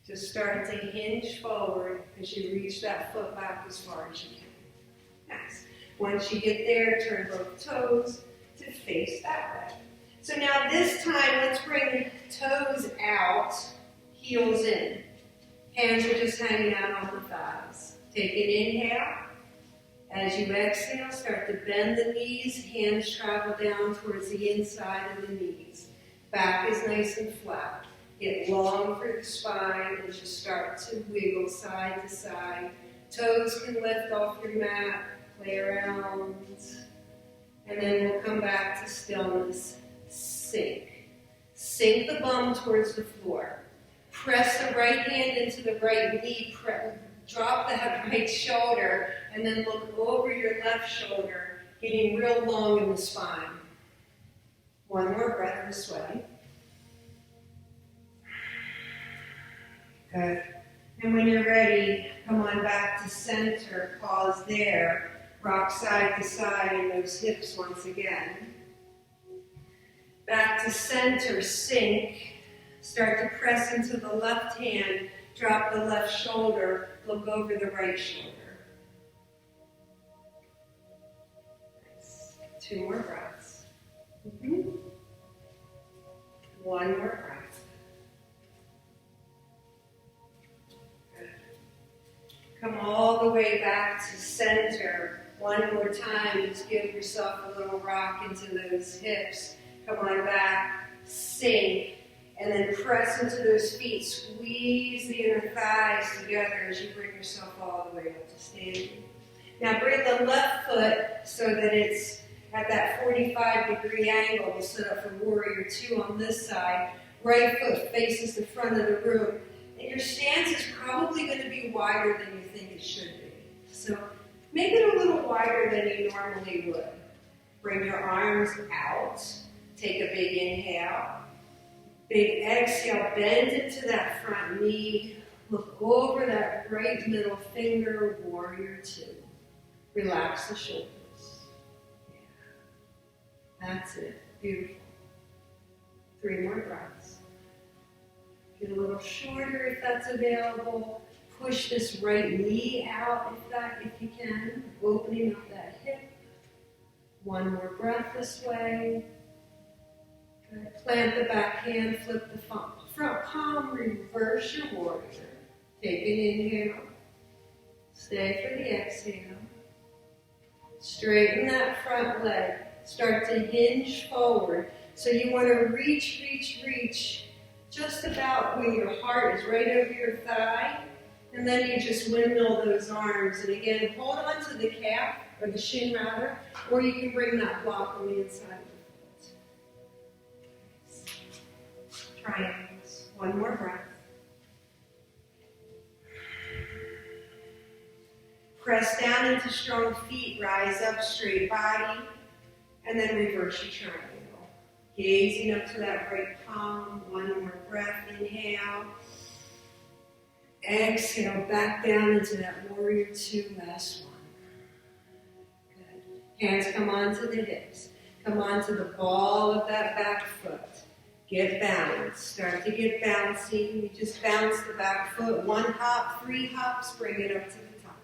Just start to hinge forward as you reach that foot back as far as you can. Nice. Once you get there, turn both toes to face that way. So now this time, let's bring toes out, heels in. Hands are just hanging out on the thighs. Take an inhale. As you exhale, start to bend the knees. Hands travel down towards the inside of the knees. Back is nice and flat. Get long through the spine and just start to wiggle side to side. Toes can lift off your mat, play around. And then we'll come back to stillness. Sink. Sink the bum towards the floor. Press the right hand into the right knee. Drop that right shoulder and then look over your left shoulder, getting real long in the spine. One more breath this way. Good. And when you're ready, come on back to center. Pause there. Rock side to side in those hips once again. Back to center, sink. Start to press into the left hand. Drop the left shoulder. Look over the right shoulder. Nice. Two more breaths. One more breath. Good. Come all the way back to center. One more time. Just give yourself a little rock into those hips. Come on back. Sink. And then press into those feet. Squeeze the inner thighs together as you bring yourself all the way up to standing. Now bring the left foot so that it's at that 45-degree angle. We'll set up for warrior two on this side. Right foot faces the front of the room. And your stance is probably going to be wider than you think it should be. So make it a little wider than you normally would. Bring your arms out. Take a big inhale. Big exhale, bend into that front knee. Look over that right middle finger, warrior two. Relax the shoulders. Yeah. That's it. Beautiful. 3 more breaths. Get a little shorter if that's available. Push this right knee out if you can. Opening up that hip. 1 more breath this way. Plant the back hand, flip the front palm, reverse your warrior. Take an inhale. Stay for the exhale. Straighten that front leg. Start to hinge forward. So you want to reach just about where your heart is, right over your thigh. And then you just windmill those arms. And again, hold on to the calf, or the shin rather, or you can bring that block on the inside. Triangles. 1 more breath. Press down into strong feet, rise up, straight body, and then reverse your triangle. Gazing up to that right palm. One more breath. Inhale. Exhale, back down into that warrior two, last one. Good. Hands come onto the hips. Come onto the ball of that back foot. Get balanced. Start to get bouncy. You just bounce the back foot. 1 hop, 3 hops, bring it up to the top.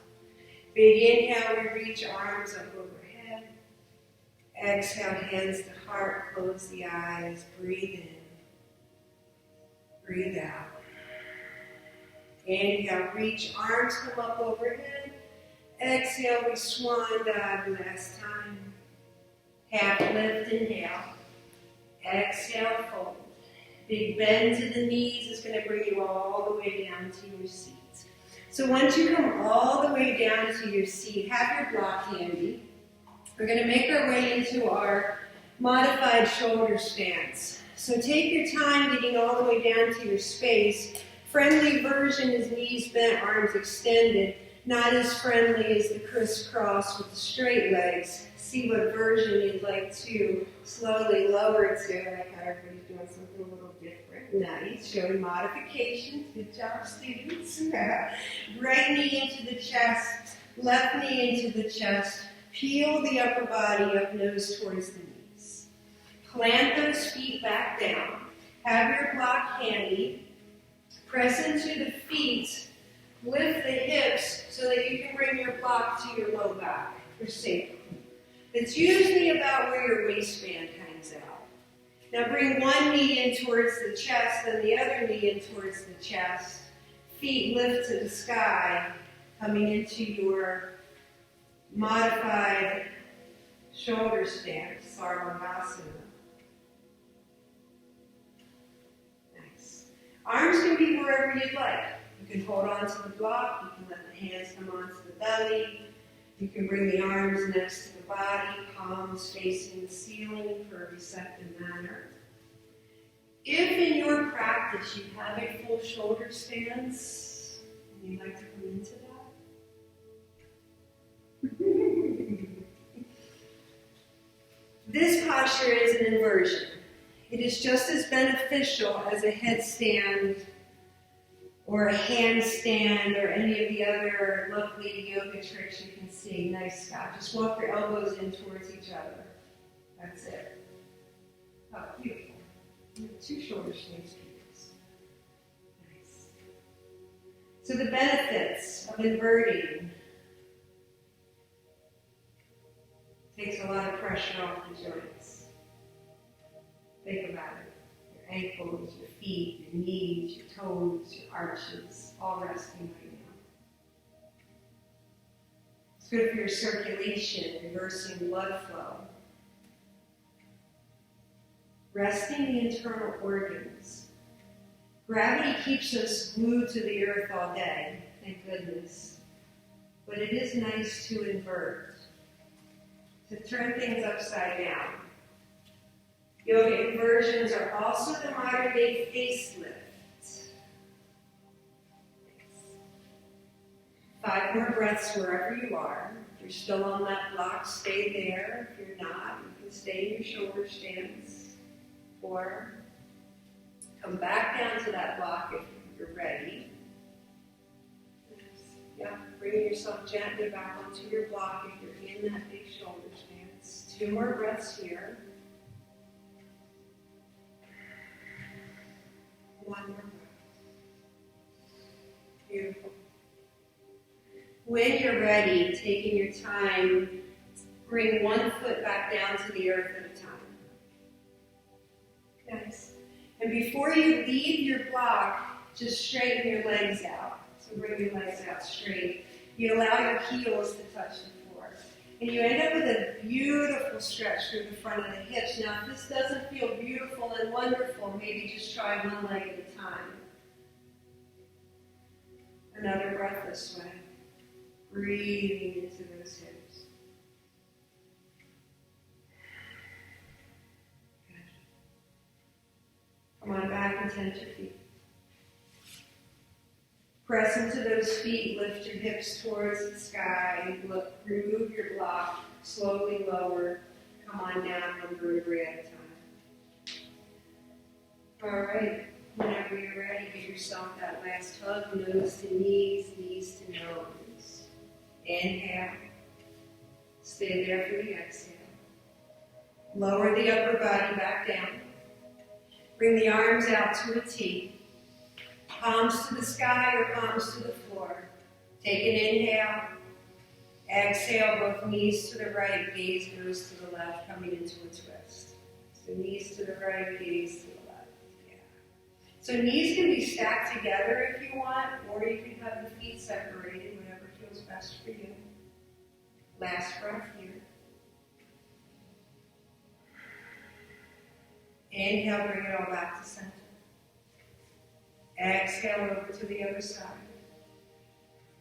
Big inhale, we reach arms up overhead. Exhale, hands to heart, close the eyes, breathe in. Breathe out. Inhale, reach, arms come up overhead. Exhale, we swan dive last time. Half lift, inhale. Exhale, fold. Big bend to the knees is going to bring you all the way down to your seat. So once you come all the way down to your seat, have your block handy. We're going to make our way into our modified shoulder stance. So take your time getting all the way down to your space. Friendly version is knees bent, arms extended. Not as friendly as the crisscross with the straight legs. See what version you'd like to slowly lower to. I like how everybody's doing something a little different. Nice. Showing modifications. Good job, students. Right knee into the chest. Left knee into the chest. Peel the upper body up, nose towards the knees. Plant those feet back down. Have your block handy. Press into the feet. Lift the hips so that you can bring your block to your low back for safety. It's usually about where your waistband hangs out. Now bring one knee in towards the chest and the other knee in towards the chest. Feet lift to the sky, coming into your modified shoulder stance, Sarvangasana. Nice. Arms can be wherever you'd like. You can hold on to the block. You can let the hands come onto the belly. You can bring the arms next to the body, palms facing the ceiling for a receptive manner. If in your practice you have a full shoulder stance, and you'd like to come into that, this posture is an inversion. It is just as beneficial as a headstand or a handstand or any of the other lovely yoga tricks you can see. Nice, Scott. Just walk your elbows in towards each other. That's it. Oh, beautiful. 2 shoulder stance pieces. Nice. So the benefits of inverting takes a lot of pressure off the joints. Think about it. Your ankles, your feet, your knees, your toes, your arches, all resting right now. It's good for your circulation, reversing blood flow. Resting the internal organs. Gravity keeps us glued to the earth all day, thank goodness. But it is nice to invert, to turn things upside down. Yoga inversions are also the modern day facelift. 5 more breaths wherever you are. If you're still on that block, stay there. If you're not, you can stay in your shoulder stance. Or come back down to that block if you're ready. Yeah, bring yourself gently back onto your block if you're in that big shoulder stance. 2 more breaths here. 1 more breath. Beautiful. When you're ready, taking your time, bring 1 foot back down to the earth at a time. Nice. And before you leave your block, just straighten your legs out. So bring your legs out straight. You allow your heels to touch the floor. And you end up with a beautiful stretch through the front of the hips. Now, if this doesn't feel beautiful and wonderful, maybe just try 1 leg at a time. Another breath this way. Breathing into those hips. Good. Come on back and tend your feet. Press into those feet, lift your hips towards the sky, look, remove your block, slowly lower, come on down 1 vertebrae at a time. All right. Whenever you're ready, give yourself that last hug, nose to knees, knees to nose. Inhale. Stay there for the exhale. Lower the upper body back down. Bring the arms out to a T. Palms to the sky or palms to the floor. Take an inhale. Exhale, both knees to the right, gaze goes to the left, coming into a twist. So knees to the right, gaze to the left. Yeah. So knees can be stacked together if you want, or you can have the feet separated, whatever feels best for you. Last breath here. Inhale, bring it all back to center. Exhale over to the other side.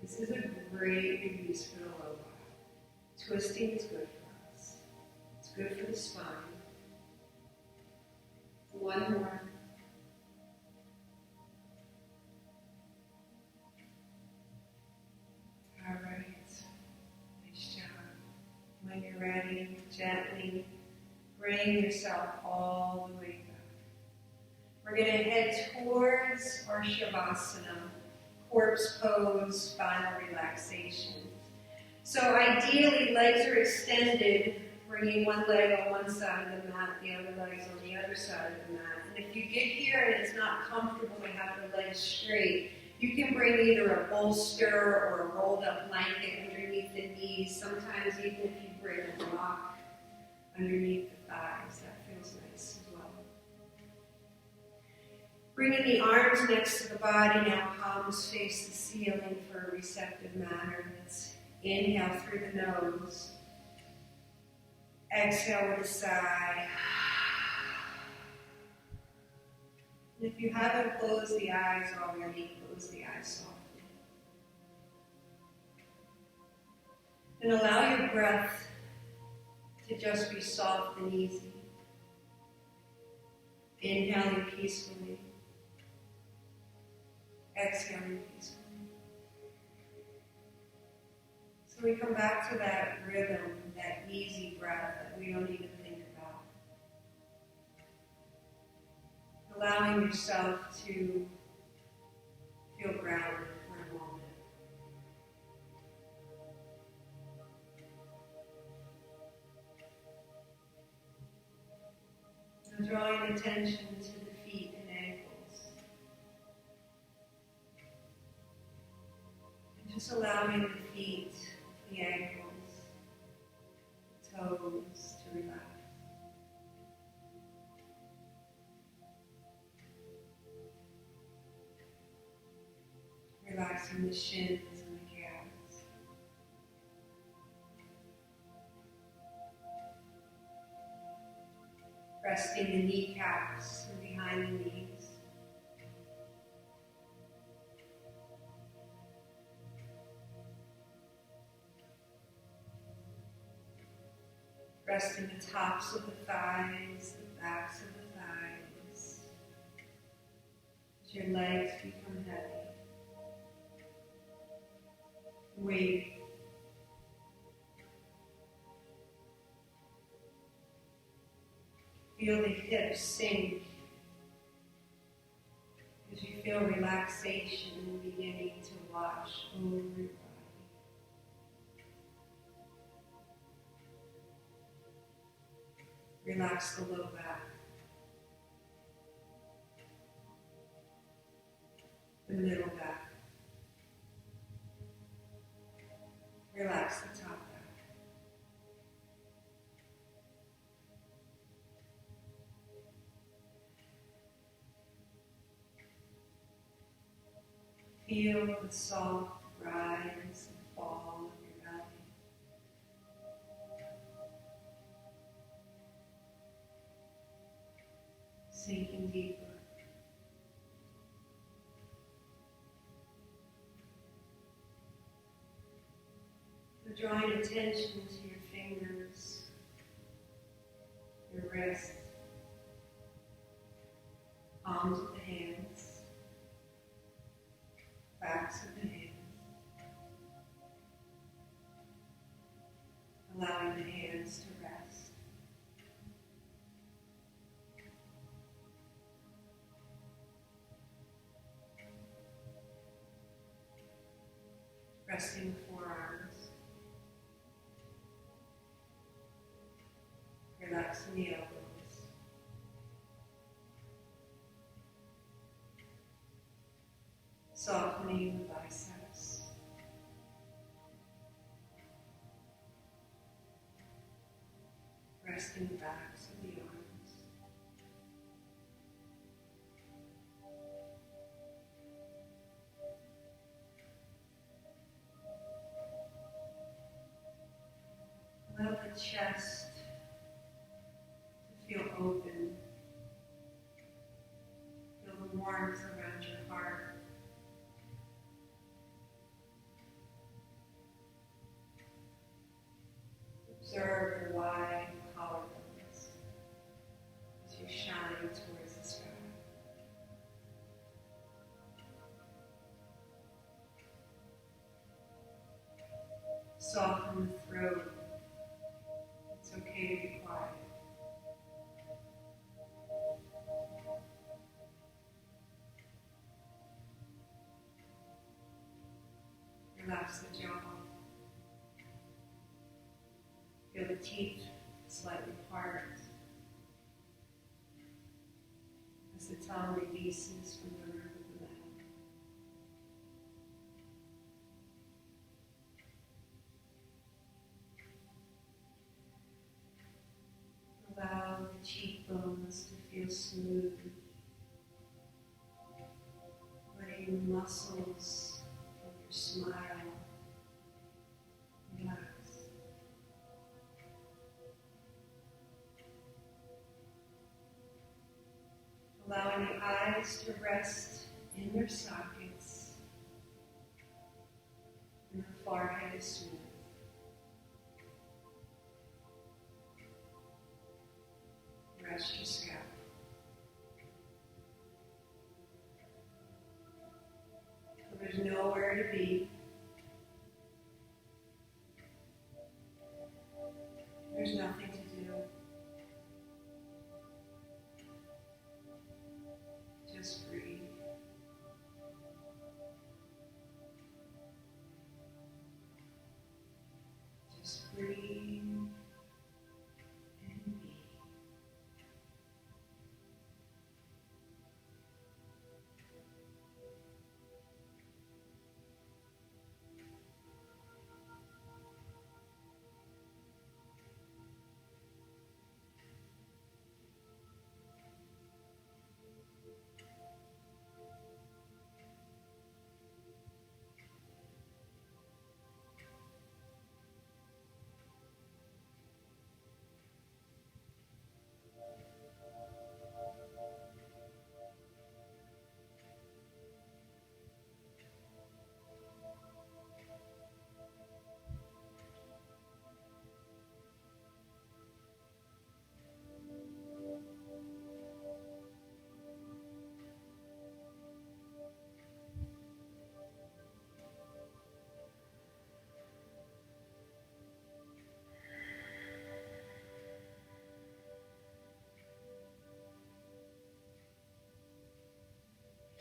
This is a great release for the low back. Twisting is good for us. It's good for the spine. One more. All right. Nice job. When you're ready, gently bring yourself all the way back. We're going to head towards our Shavasana, corpse pose, final relaxation. So ideally, legs are extended, bringing one leg on one side of the mat, the other leg's on the other side of the mat. And if you get here and it's not comfortable to have the legs straight, you can bring either a bolster or a rolled up blanket underneath the knees. Sometimes even if you bring a block underneath the thighs, that feels nice as well. Bringing the arms next to the body, now palms face the ceiling for a receptive manner. Let's inhale through the nose. Exhale with a sigh. And if you haven't closed the eyes already, close the eyes softly. And allow your breath to just be soft and easy. Inhaling peacefully. Exhaling peacefully. So we come back to that rhythm, that easy breath that we don't even think about. Allowing yourself to feel grounded for a moment. Now drawing attention to the feet and ankles. And just allowing the feet, the ankles, the toes to relax. Relaxing the shins and the calves. Resting the kneecaps and behind the knees. Resting the tops of the thighs, the backs of the thighs. As your legs become heavy. Wait. Feel the hips sink as you feel relaxation beginning to wash over your body. Relax the low back, the middle back. Relax the top back. Feel the soft rise and fall of your belly. Sinking deeper. So drawing attention to your fingers, your wrists, palms of the hands, backs of the hands. Allowing the hands to rest. Resting the forearms. Relaxing the elbows. Softening the biceps. Resting the backs of the arms. Allow the chest to feel open. Feel the warmth around your heart. Observe your wide collarbones as you shine towards the sky. Soften the throat. It's okay to be quiet. Relax the jaw. Feel the teeth slightly apart as the tongue releases from the roof of the mouth. Allow the cheekbones to feel smooth, letting the muscles of your smile relax. Allowing the eyes to rest in their sockets, and the forehead is smooth. Rest your scalp. So there's nowhere to be. There's nothing to do. Just breathe. Just breathe and be.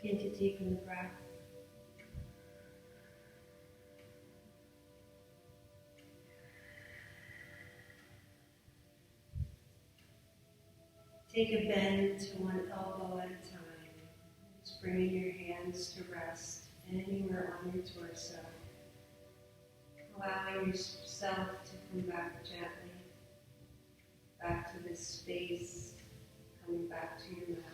Begin to deepen the breath. Take a bend to one elbow at a time. Just bringing your hands to rest anywhere on your torso. Allowing yourself to come back gently, back to this space, coming back to your mat.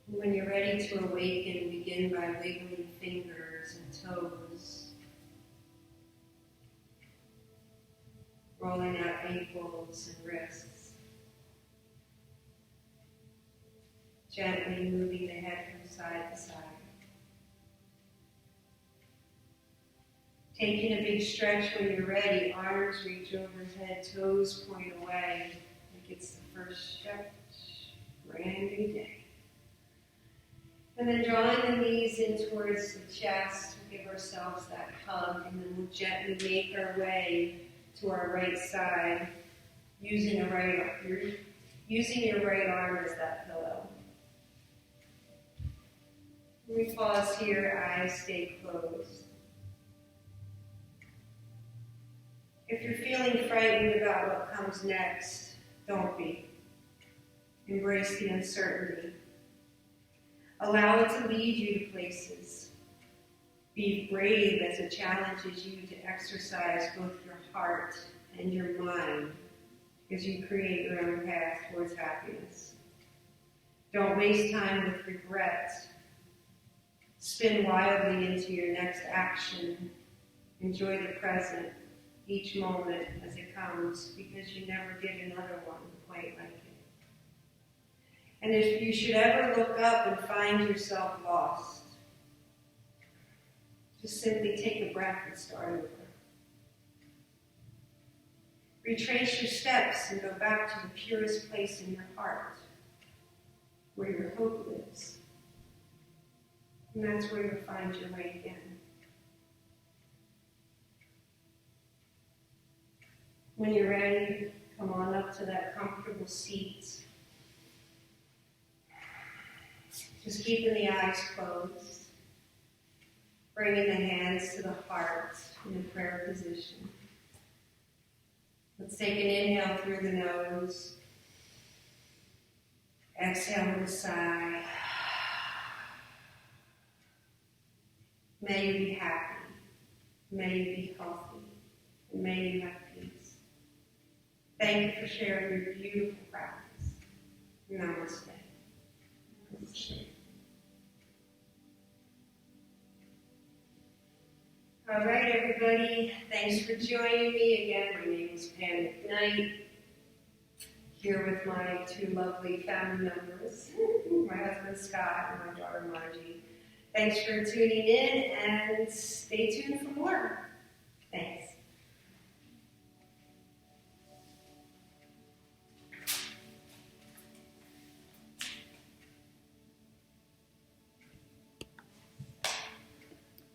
And when you're ready to awaken, begin by wiggling fingers and toes, rolling out ankles and wrists, gently moving the head from side to side. Taking a big stretch when you're ready, arms reach overhead, toes point away, like it's the first stretch, brand new day. And then drawing the knees in towards the chest, we'll give ourselves that hug, and then we'll gently make our way to our right side, using your right arm as that pillow. We pause here, eyes stay closed. If you're feeling frightened about what comes next, don't be. Embrace the uncertainty. Allow it to lead you to places. Be brave as it challenges you to exercise both your heart and your mind as you create your own path towards happiness. Don't waste time with regret. Spin wildly into your next action. Enjoy the present, each moment as it comes, because you never get another one quite like it. And if you should ever look up and find yourself lost, just simply take a breath and start over. Retrace your steps and go back to the purest place in your heart, where your hope lives. And that's where you'll find your way again. When you're ready, come on up to that comfortable seat. Just keeping the eyes closed. Bringing the hands to the heart in a prayer position. Let's take an inhale through the nose. Exhale with a sigh. May you be happy. May you be healthy. And may you have peace. Thank you for sharing your beautiful practice. Namaste. Namaste. All right, everybody. Thanks for joining me again. My name is Pam and here with my two lovely family members, my husband Scott and my daughter Margie. Thanks for tuning in and stay tuned for more. Thanks.